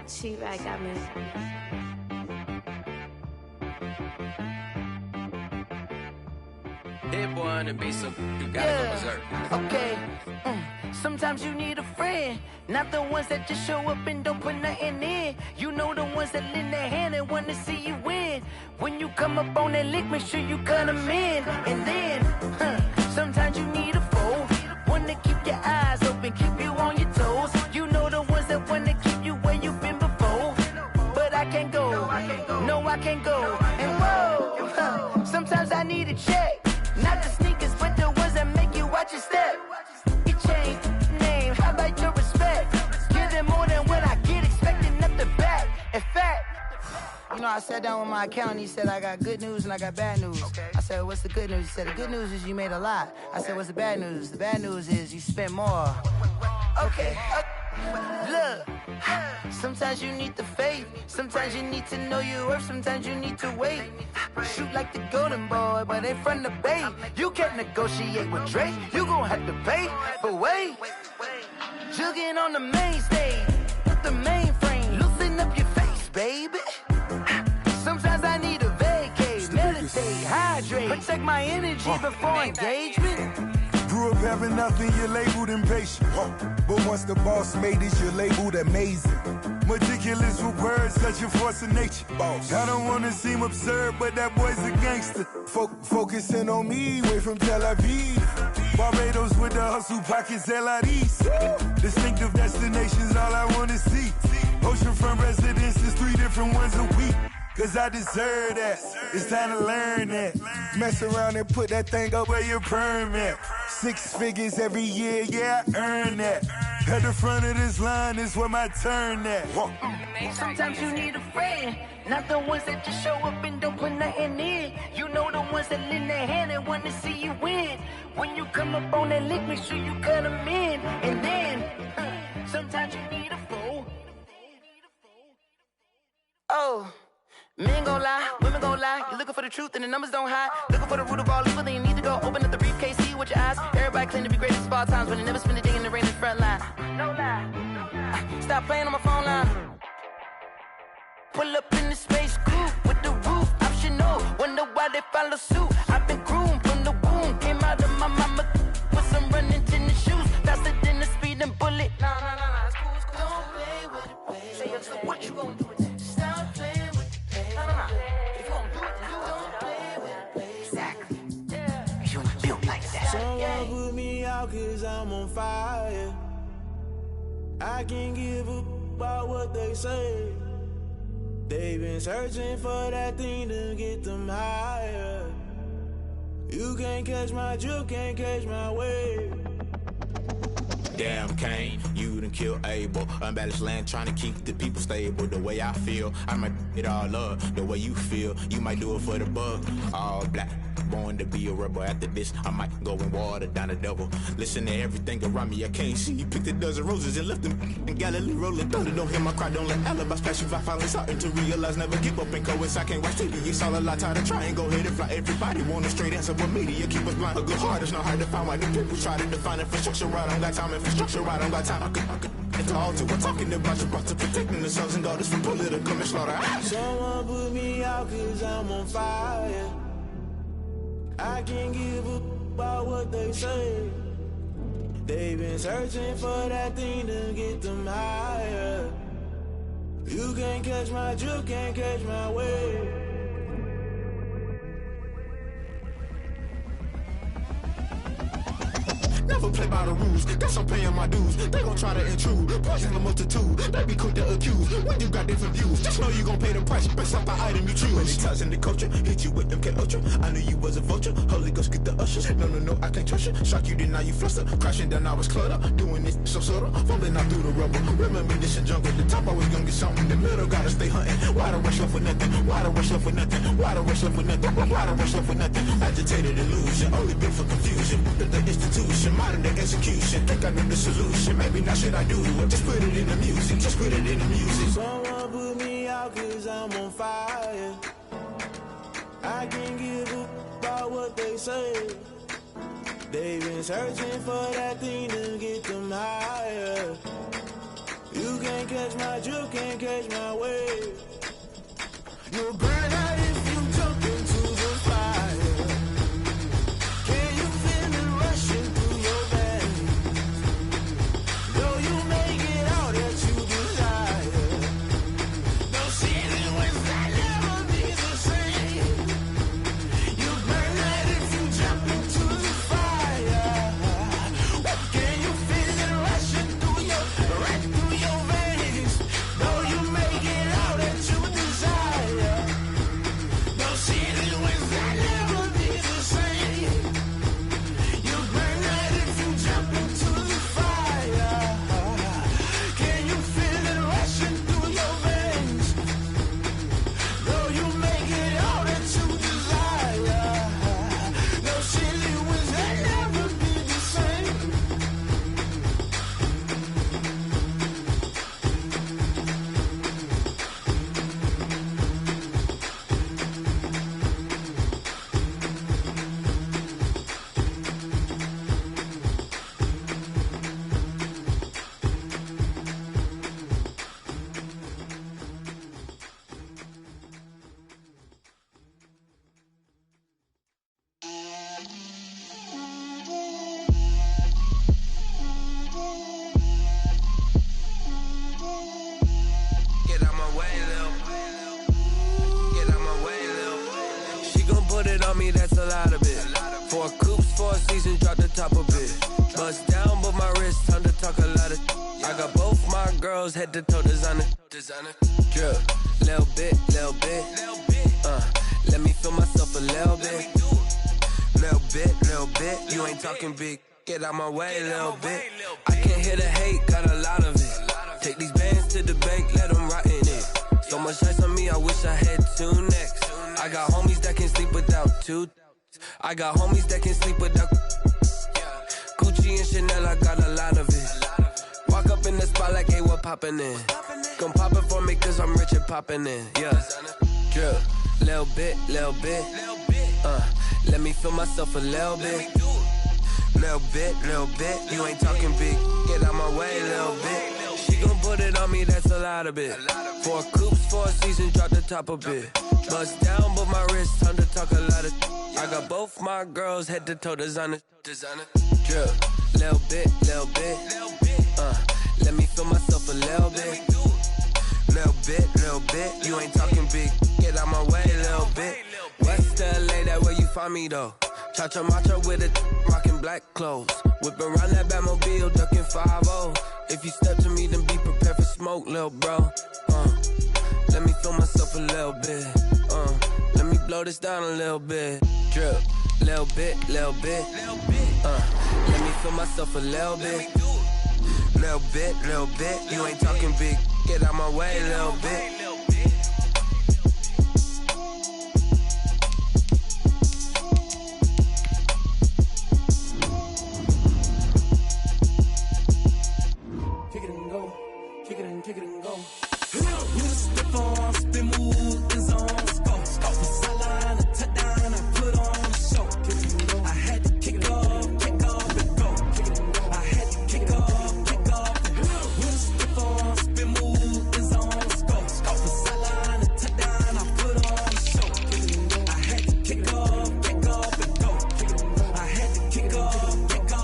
She right got me. Hit boy on the beat, so you gotta go berserk. Okay. Sometimes you need a friend, not the ones that just show up and don't put nothing in. You know the ones that lend their hand and want to see you win. When you come up on that lick, make sure you cut them in. And then, sometimes you need a foe, one to keep your eyes open, keep you on your toes. You know the ones that want to keep you where you've been before. But I can't go, no I can't go. And whoa, sometimes I need a check. Not the sneakers, but the ones that make you watch your step. You change name, highlight your respect. Give them more than what I get, expecting up the back. In fact, you know, I sat down with my accountant. He said, I got good news and I got bad news. I said, what's the good news? He said, the good news is you made a lot. I said, what's the bad news? The bad news is you spent more. Okay. Look, sometimes you need the faith. Sometimes you need to know your worth. Sometimes you need to wait. Shoot like the golden boy, but ain't from the bay. You can't negotiate with Drake. You gon' have to pay. But wait, jugging on the main stage, the mainframe, loosen up your face, baby. Sometimes I need a vacate, meditate, hydrate, protect my energy before engagement. Grew up having nothing, you're labeled impatient. But once the boss made it, you're labeled amazing. Meticulous with words, such a force of nature. Boss. I don't wanna seem absurd, but that boy's a gangster. Focusing on me, way from Tel Aviv. Barbados with the hustle pockets, LIDs. Distinctive destinations, all I wanna see. Oceanfront residences, 3 different ones a week. Cause I deserve that, it's time to learn that. Mess around and put that thing up where your permit. 6 figures every year, yeah, I earn that. At the front of this line is where my turn at. Sometimes you need a friend, not the ones that just show up and don't put nothing in. You know the ones that lend their hand and want to see you win. When you come up on that lick, make sure you cut them in. And then, sometimes you need a fool. Oh. Men gon' lie, women gon' lie. You're looking for the truth and the numbers don't hide. Looking for the root of all evil, then you need to go open up the briefcase, see with your eyes. Everybody claim to be greatest of all times, but they never spend a day in the rain in the front line. No lie, stop playing on my phone line. Pull up in the space coupe with the roof optional. Wonder why they follow suit. I've been groomed from the womb, came out of my mama with some running tennis shoes, faster than the speeding bullet. Nah, it's cool, it's cool. Don't play with it, baby. Say yo, so what you gon' do with it? Stop playing. If you gon' do it, then you don't play with it. Exactly. You built like that. Someone put me out cause I'm on fire. I can't give a about what they say. They've been searching for that thing to get them higher. You can't catch my drift, can't catch my wave. Damn Kane, you done killed Abel. Unbalanced land trying to keep the people stable. The way I feel, I might it all up. The way you feel, you might do it for the bug. All black, born to be a rebel. After this, I might go and water down the double. Listen to everything around me, I can't see. Picked a dozen roses and left them in Galilee rolling thunder. Don't hear my cry, don't let alibis flash. If I finally starting to realize, never give up and coincide. I can't watch TV, it's all a lot. Tired of trying, go ahead and fly. Everybody want a straight answer, but media keep us blind. A good heart is not hard to find. Why the people try to define infrastructure right? I don't got time, infrastructure right? I don't got time. I could it's all to we're talking about you, about to protecting the sons and daughters from political and slaughter. Someone put me out cause I'm on fire. I can't give a about what they say. They've been searching for that thing to get them higher. You can't catch my drift, can't catch my wave. Never play by the rules, guess I'm paying my dues. They gon' try to intrude, poison the multitude. They be quick to accuse, when you got different views. Just know you gon' pay the price, based off the item you choose. When it ties in the culture, hit you with them K-Ultra. I knew you was a vulture, Holy Ghost get the ushers. No, I can't trust you. Shock you, then now you fluster. Crashing down, I was cluttered. Doing this so subtle, falling out through the rubble. Remember this a jungle, the top always gonna get something. In the middle, gotta stay hunting. Why the rush left with nothing? Why the rush left with nothing? Why the rush left with nothing? Why the rush left with nothing? Agitated illusion, only built for confusion. The institution, modern day execution. Think I know the solution, maybe not should I do it. Just put it in the music, just put it in the music. Someone put me out cause I'm on fire. I can't give a about what they say. They've been searching for that thing to get them higher. You can't catch my drift, can't catch my wave. You'll burn out if you jump into the fire. Can you feel it rushing through your veins? Though you make it all that you desire. No ceiling was that never be the same. You burn out if you jump into the fire. Can you feel it rushing through your veins? Though you make it all that you desire. No ceiling was that never be the same. You burn out if you jump into the fire. Can you feel it rushing through your veins? Though you make it all that you desire. No ceiling was that never be the same. Get out my way, Lil. Get out my way, Lil. She gon' put it on me, that's a lot of it. 4 coops, 4 seasons, drop the top of it. Bust down, but my wrist, time to talk a lot of. I got both my girls, head to toe designer. Drip, little bit, little bit. Let me feel myself a little bit. Little bit. You ain't talking big. Get out my way, little bit. I can't hear the hate, got a lot of it. Take these bands to the bank, let them rot in it. So much ice on me, I wish I had 2 necks. I got homies that can sleep without 2. I got homies that can sleep without Gucci and Chanel, I got a lot of it. Walk up in the spot like, hey, what poppin' in? Gon' pop it for me cause I'm rich and poppin' in. Yeah, drip, little bit. Let me feel myself a little bit. Little bit. You ain't talking big. Get out my way, little bit. She gon' put it on me, that's a lot of it. 4 coops, 4 seasons, drop the top a bit. Bust down, but my wrist, time to talk a lot of. I got both my girls, head to toe designer. Drip, little bit. Let me feel myself a little bit. Little bit. You ain't talking big. Get out my way, little bit. West LA, that where you find me though. Cha-cha matcha with it, rockin' black clothes. Whip around that Batmobile, ducking 5-0. If you step to me, then be prepared for smoke, lil' bro. Let me feel myself a little bit. Let me blow this down a little bit. Drip, little bit. Let me feel myself a little bit. Little bit. You ain't talking big. Get out my way, little bit. Kick it and go. You step on, spin, move, and zone. Let's go. From sideline to touchdown, I put on a show. I had to kick off and go. I had to kick off and go. You step on, spin, move, and zone. Let's go. From sideline to touchdown, I put on a show. I had to kick off and go. I had to kick off and go.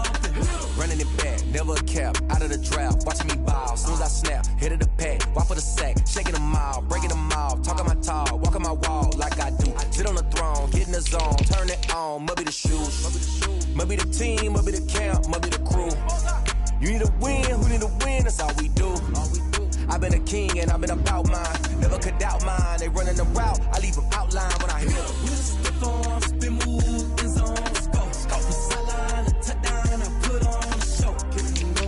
Running it back, never a cap. Out of the draft, watching me ball. Soon as I snap, hit of the pack, walk for the sack, shaking them all, breaking them off, talking my talk, walking my wall like I do. Sit on the throne, get in the zone, turn it on, maybe the shoes, maybe the team, maybe the camp, maybe the crew. You need a win, who need a win? That's all we do. I've been a king and I've been about mine, never could doubt mine. They running the route, I leave them outline when I hit them. You just step on, spin, move, and zone. Let's go. From sideline to touchdown, I put on a show.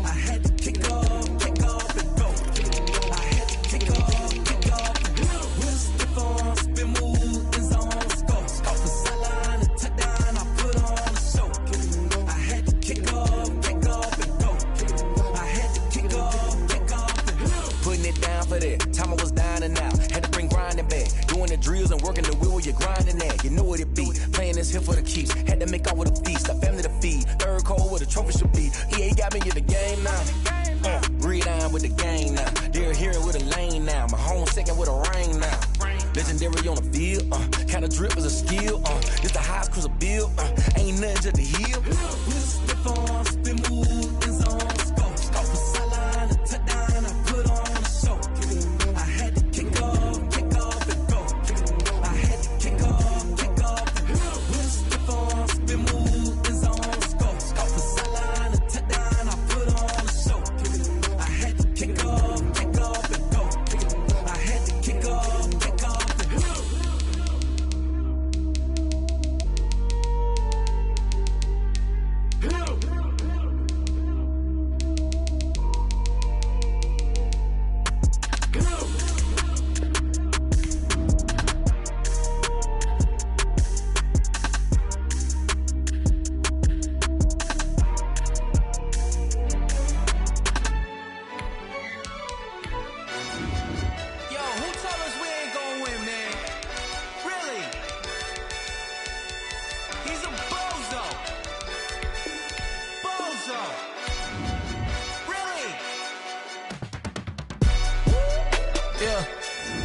I had to kick off and go. I had to kick off and go. You just step on, spin, move, and zone. Let's go. From sideline to touchdown, I put on a show. I had to kick off and go. I had to kick off and go. Putting it down for that, time I was down and out, had to bring grinding back. Doing the drills and working the wheel where you're grinding at. You know what it be. Playing this here for the keeps. Had to make off with a feast. A family to feed. Third cold where the trophy should be. EA got me in the game now. Read on with the game now. They're here with a lane now. My home second with a rain now. Legendary on the field. Kinda drip is a skill. This the highest cruiser bill. Ain't nothing just to heal. Spin on, spin move, is on scope. Scope for sideline, a touchdown, I put on a show. I had to kick off and go. I had to kick off and go. Spin move, is on scope. Scope for sideline, a touchdown, I put on a show. I had to kick off and go. I had to kick off and go.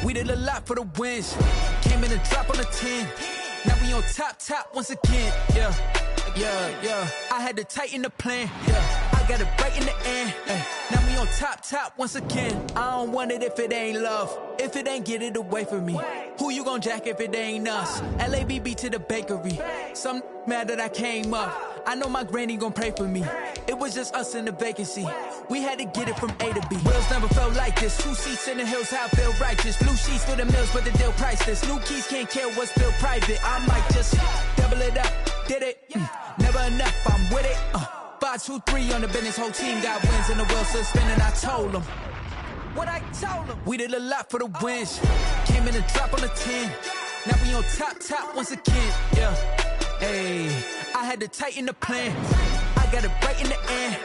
We did a lot for the wins. Came in and drop on the 10. Now we on top once again. Yeah. I had to tighten the plan. Yeah. I got it right in the end. Now we on top once again. I don't want it if it ain't love. If it ain't, get it away from me. Who you gon' jack if it ain't us? LABB to the bakery. Some mad that I came up. I know my granny gon' pray for me. It was just us in the vacancy. We had to get it from A to B. Wheels never felt like this. 2 seats in the hills, how I feel righteous. Blue sheets for the mills, but the deal priceless. New keys can't care what's still private. I might just double it up. Did it? Never enough, I'm with it. 5, 2, 3 on the business. Whole team got wins and the wheels still spinning. I told them what I told them. We did a lot for the wins. Came in and drop on the 10. Now we on top once again. Yeah. Hey, I had to tighten the plan. I got it right in the end.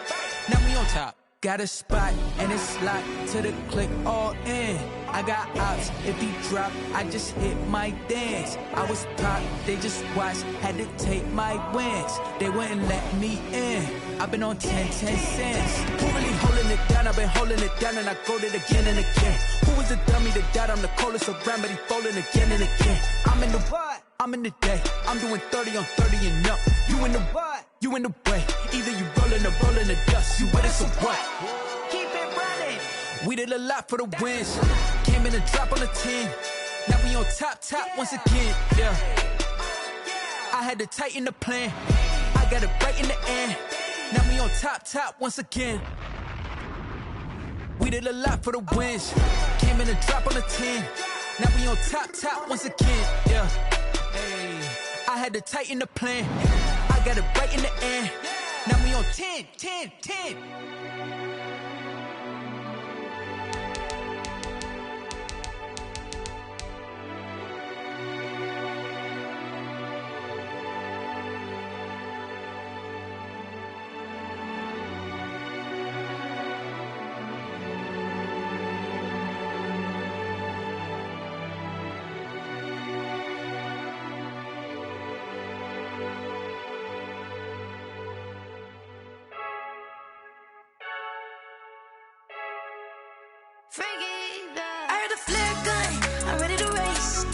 Now we on top. Got a spot and it's locked to the click all in. I got ops, if he drop, I just hit my dance. I was top, they just watched, had to take my wins. They wouldn't let me in. I've been on 10 cents. Who really holding it down? I've been holding it down and I go it again and again. Who was the dummy that died? I'm the coldest around, but he folding again and again. I'm in the what? I'm in the day. I'm doing 30 on 30 and up. You in the what? You in the way. Either you rollin' or rollin' the dust. You with it, so what? Keep it running. We did a lot for the wins. Came in and drop on the 10. Now we on top once again. Yeah. I had to tighten the plan. I got it right in the end. Now we on top once again. We did a lot for the wins. Came in and drop on the 10. Now we on top once again. Yeah. Hey, I had to tighten the plan. I got it right in the end. Now we on 10. I heard the flare gun, I'm ready to race.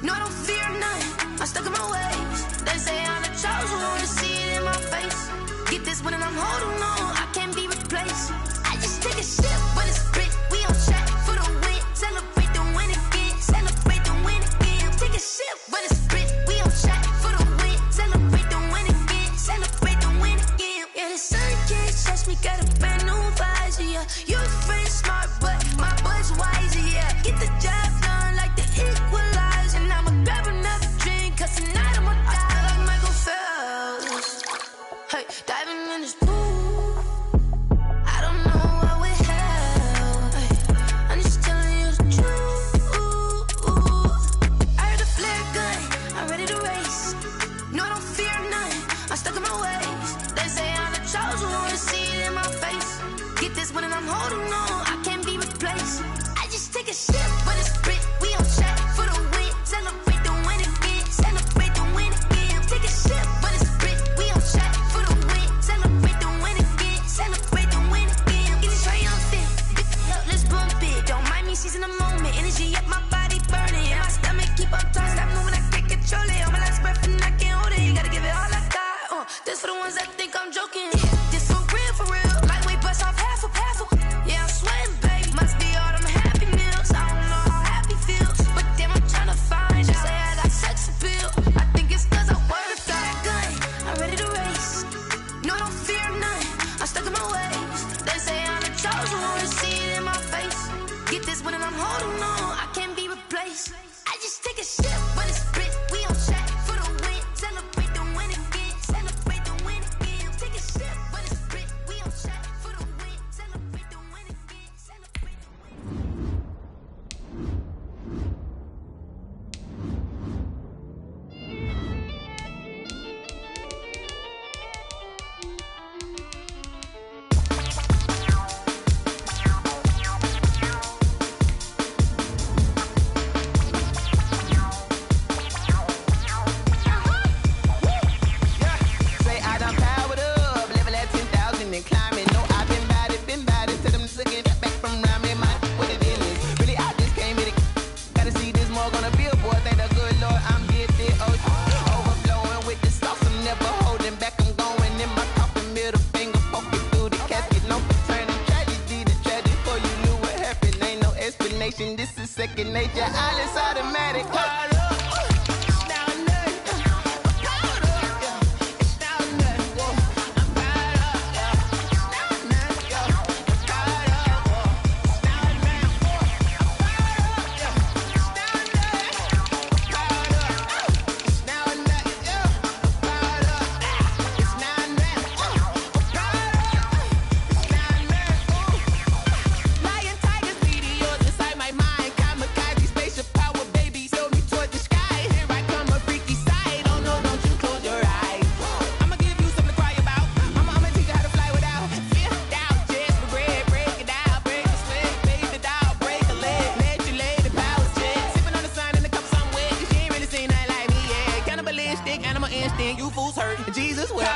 No, I don't fear none, I'm stuck in my ways. They say I'm the chosen one, to see it in my face. Get this one and I'm holding on, I can't be replaced. I just take a sip when it's split, we on track for the win. Celebrate the win again, celebrate the win again. Take a sip when it's split, we on track for the win. Celebrate the win again, celebrate the win again. Yeah, the sun can't touch me, got a brand new visor, yeah. You're friend smart, but my bud's wiser, yeah. Get the job done like the equalizer. And I'ma grab another drink, cause tonight I'ma die like Michael Phelps. Hey, diving in this pool. always in the moment. Energy up, my body burning. And my stomach keep up tight. Stop moving, I can't control it. All my last breath and I can't hold it. You gotta give it all I got. This for the ones that think I'm joking. This for real. Lightweight bust off half a. Yeah, I'm sweating, baby. Must be all them happy meals. I don't know how happy feels, but damn, I'm trying to find out. Say I got sex appeal. I think it's 'cause I worked out. Gun, I'm ready to race. No, don't fear none. I'm stuck in my ways. They say I'm the chosen one. See it in my face. Get this one and I'm holding on. I can't be replaced. I just take a sip when it's split. We on track for the win. Celebrate the win again. Celebrate the win again. Take a sip when it's split. We on track for the win. Celebrate the win again. Celebrate the win. Say I done powered up, level at 10,000 and climbing. No, I've been bad it, till them looking back from around me. My what it is, really I just came with it. Gotta see this more gonna be a boy. Thank the good Lord, I'm gifted. Overflowing with the sauce, I'm never holding back. I'm going in my coffin, middle finger poking through the casket. No turning tragedy to tragic. Before you knew what happened, ain't no explanation. This is second nature. All is automatic. Lion, tigers, meteors inside my mind. Kamikaze, spaceship power, baby, sail me toward the sky. Here I come, a freaky side. Oh no, don't you close your eyes. I'ma give you something to cry about. I'ma teach you how to fly without fear. Doubt, just regret. Break it out, break the sweat, fade the doubt, break a leg, let you lay the power jet. Sipping on the sun in the cup somewhere. She ain't really seen nothing like me, yeah. Cannibalistic, animal instinct, you fools hurt. Jesus will.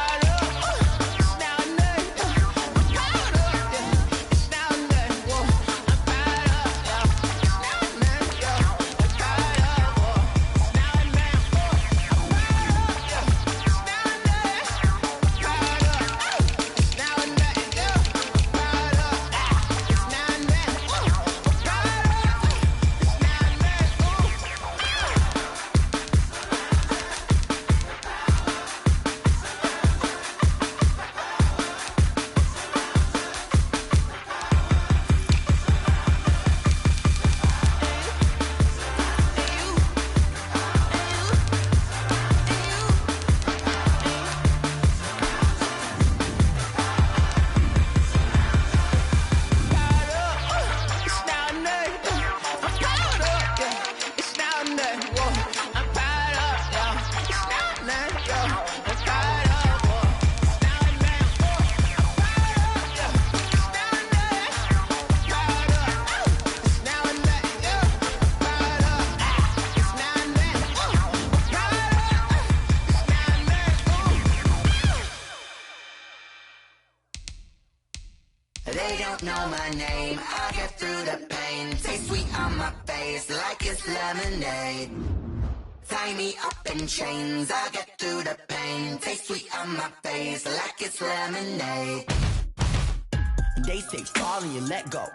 They don't know my name, I get through the pain. Taste sweet on my face like it's lemonade. Tie me up in chains, I get through the pain. Taste sweet on my face like it's lemonade. They say fall and you let go,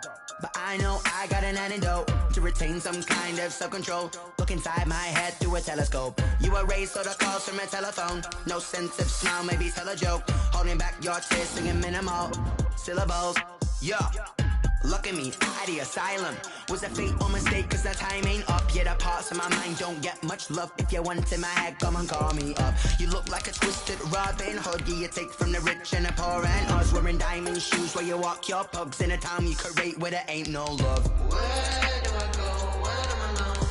but I know I got an antidote to retain some kind of self-control. Look inside my head through a telescope. You erase all the calls from a telephone. No sense of smile, maybe tell a joke. Holding back your tears, singing minimal syllables. Yeah, look at me, at the asylum. Was a fate or mistake, cause the time ain't up. Yet the parts of my mind don't get much love. If you want in my head, come and call me up. You look like a twisted Robin Hood. You take from the rich and the poor and us. Wearing diamond shoes where you walk your pugs in a town you could rate where there ain't no love. Where do I go? When I'm alone?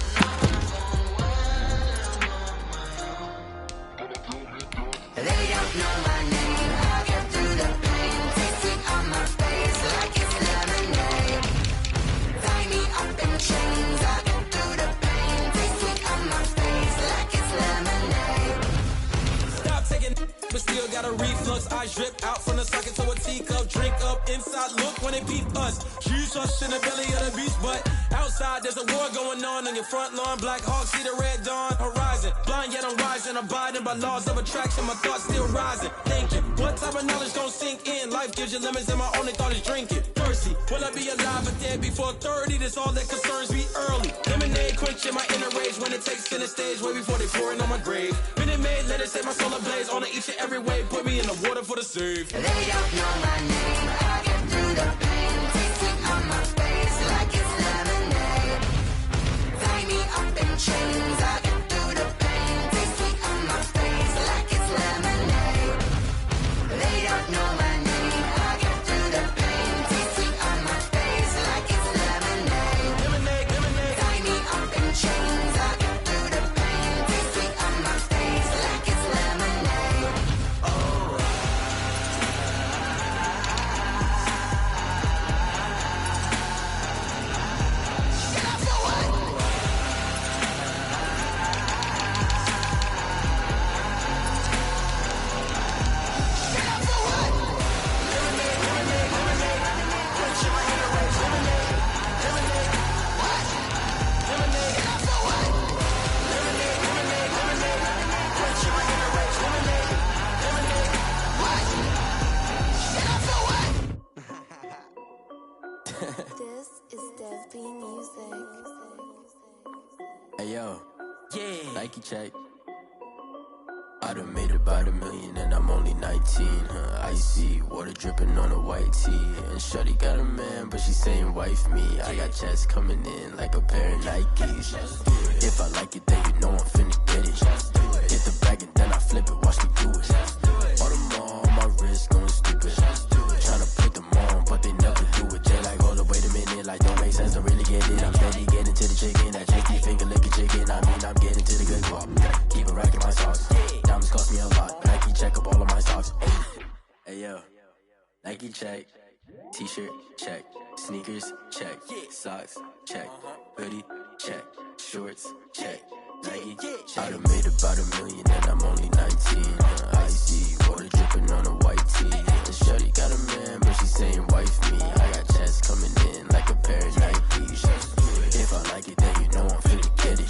They don't know my name, I get through the pain. Taste sweet on my face like it's lemonade. Tie me up in chains, I get through the pain. Taste sweet on my face like it's lemonade. Stop taking, but still got a reflux. I drip out from the socket to a teacup. Drink up inside, look when they beat us. She's Goose us in the belly of the beast, but outside there's a war going on your front lawn. Black Hawk see the red dawn horizon. Blind yet I'm rising, abiding by laws of attraction. My thoughts still rising, thinking what type of knowledge don't sink in. Life gives you lemons and my only thought is drinking. Thirsty, will I be alive or dead before 30? That's all that concerns me early. Lemonade quenching my inner rage when it takes center stage way before they pour it on my grave. Minute Maid, let it set my soul ablaze on each and every way. Put me in the water for the save. They don't know my name, I get through the pain. Taste it on my face like it's lemonade. Tie me up in chains, I get through the pain. Taste it on my face like it's lemonade. They don't know my name, I get through the pain. Taste it on my face like it's lemonade. Lemonade, lemonade. Tie me up in chains, I get through the pain. Taste it on my face like it's lemonade. Oh. This is Dev B Music. Hey yo, yeah. Nike check. I done made about $1 million and I'm only 19. Icy water dripping on a white tee. And shawty got a man, but she saying wife me. I got checks coming in like a pair of Nikes. If I like it, then you know I'm finna get it. Hit the bag and then I flip it. Watch me do it. All them on my wrist going stupid. Tryna put them on, but they never do it. They like, hold up, wait a minute. Like, don't make sense, don't really get it. I'm steady getting to the chicken. That cheeky finger licking chicken. I mean, I'm getting to the good guap. Keep it racking my sauce. Diamonds cost me a lot. Nike check up all of my socks. Hey yo, Nike check. T-shirt check. Sneakers check. Socks check. Hoodie check. Shorts check. Nike check. I done made about $1 million and I'm only 19. Icy water dripping on a white tee. And shorty got a man, but she saying wife me. I got checks coming in like a pair of Nikes. If I like it, then you know I'm finna get it.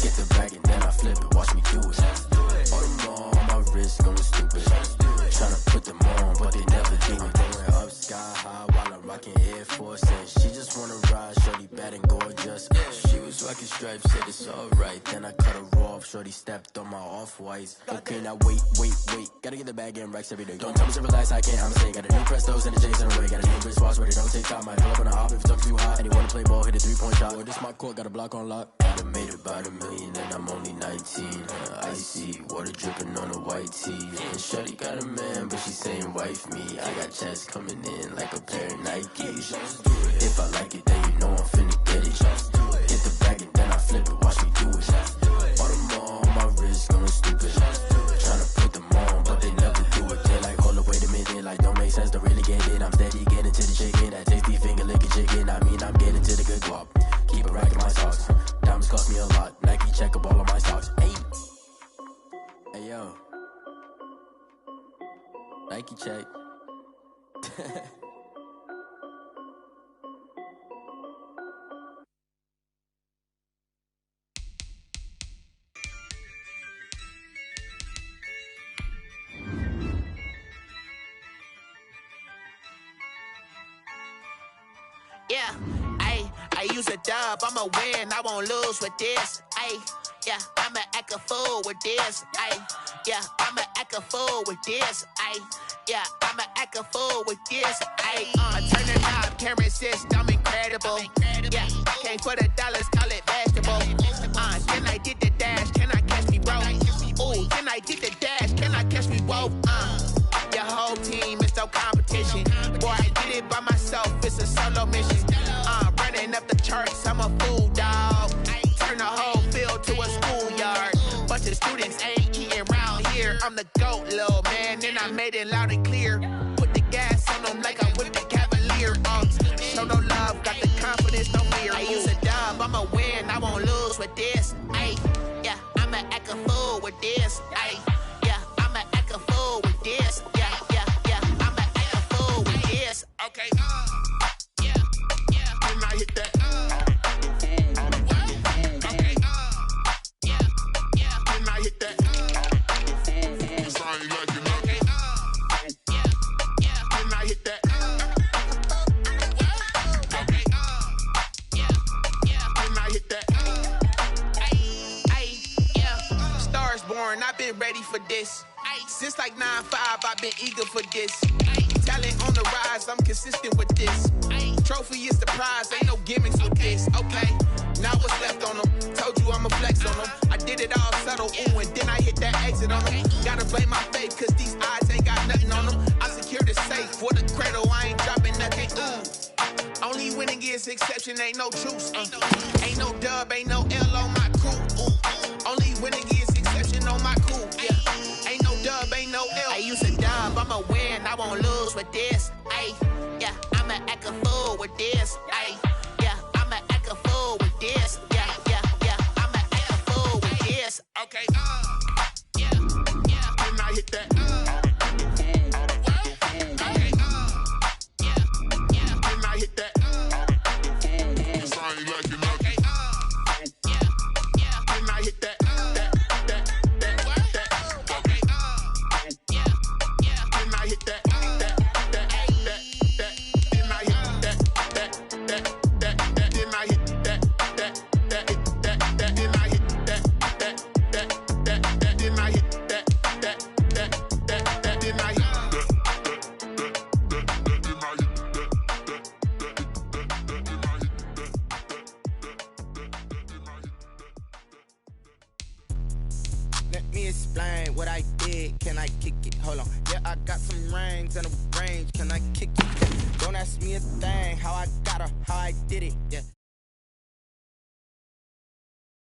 Get the bag and then I flip it. Watch me do it. All them on my wrist going stupid. Tryna put them on, but they never do it. Going up sky high while I'm rocking Air Force. And she just wanna ride, shorty bad and gorgeous. She was rocking stripes, said it's alright. Then I cut her off, shorty stepped on my off-whites. Okay, now wait. Gotta get the bag and racks every day. Don't tell me to relax, I can't, I'm saying. Got a new Prestos and a Jason away. Got a new wristwatch where they don't take time. Might pull up on a hop if it's up too hot. And he wanna play ball, hit a 3-point shot. Well, this my court, got a block on lock. I done made about $1 million and I'm only 19. Icy water dripping on a white tee. And shawty got a man, but she saying wife me. I got checks coming in like a pair of Nikes. If I like it, then you know I'm finna get it. Hit the bag and then I flip it. Watch me do it. All them on my wrist going stupid. Tryna put them on, but they never do it. They like, hold up, wait a minute. Like, don't make sense, don't really get it. I'm steady getting to the chicken. That tasty finger licking chicken. I mean, I'm getting to the good guap. Keep it racking my socks. Diamonds cost me a lot. Nike check up all of my socks. Hey yo, Nike check. Yeah, I use a dub, I'ma win, I won't lose with this. Yeah, I'ma act a fool with this. Yeah, I'ma act a fool with this. Yeah, I'ma act a fool with this. Turn it up, camera system incredible. Yeah, can't put $1, call it vegetable. Then I did the dash, can I catch me, bro? Ooh, then I did the dash, can I catch me, whoa? Your whole team is no competition. Boy, I did it by myself, it's a solo mission. Running up the charts, I'm a fool, dog. Turn the whole field to a schoolyard. Bunch of students ain't eating round here. I'm the GOAT, little man, and I made it loud and clear. Put the gas on them like I'm with the Cavalier. Show no love, got the confidence, no fear. I use a dub, I'ma win, I won't lose with this. Yeah, I'ma act a fool with this. Yeah, I'ma act a fool with this. Yeah, I'ma act a fool with this. Okay, yeah. foreign, I've been ready for this. Since like 9-5, I've been eager for this. Talent on the rise, I'm consistent with this. Trophy is the prize, ain't no gimmicks with this. Okay, now what's left on them? Told you I'ma flex on them. I did it all subtle, ooh, and then I hit that exit on them. Gotta blame my faith, cause these eyes ain't got nothing on them. I secured the safe for the cradle, I ain't dropping nothing, ooh. Only winning is exception, ain't no truce. Ain't no dub, ain't no L on my crew. Ooh. Only winning is exception on my crew. Yeah. Ain't no dub, ain't no L. I used to dub, I'ma win, I won't lose with this. Ay, yeah, I'ma act a fool with this. Ay, yeah, I'ma act a fool with this. Yeah, yeah, yeah, I'ma act a fool with this. Okay, yeah, yeah. Then I hit that. Let me explain what I did. Can I kick it? Hold on. Yeah, I got some rings and a range. Can I kick it? Don't ask me a thing. How I got her, how I did it. Yeah.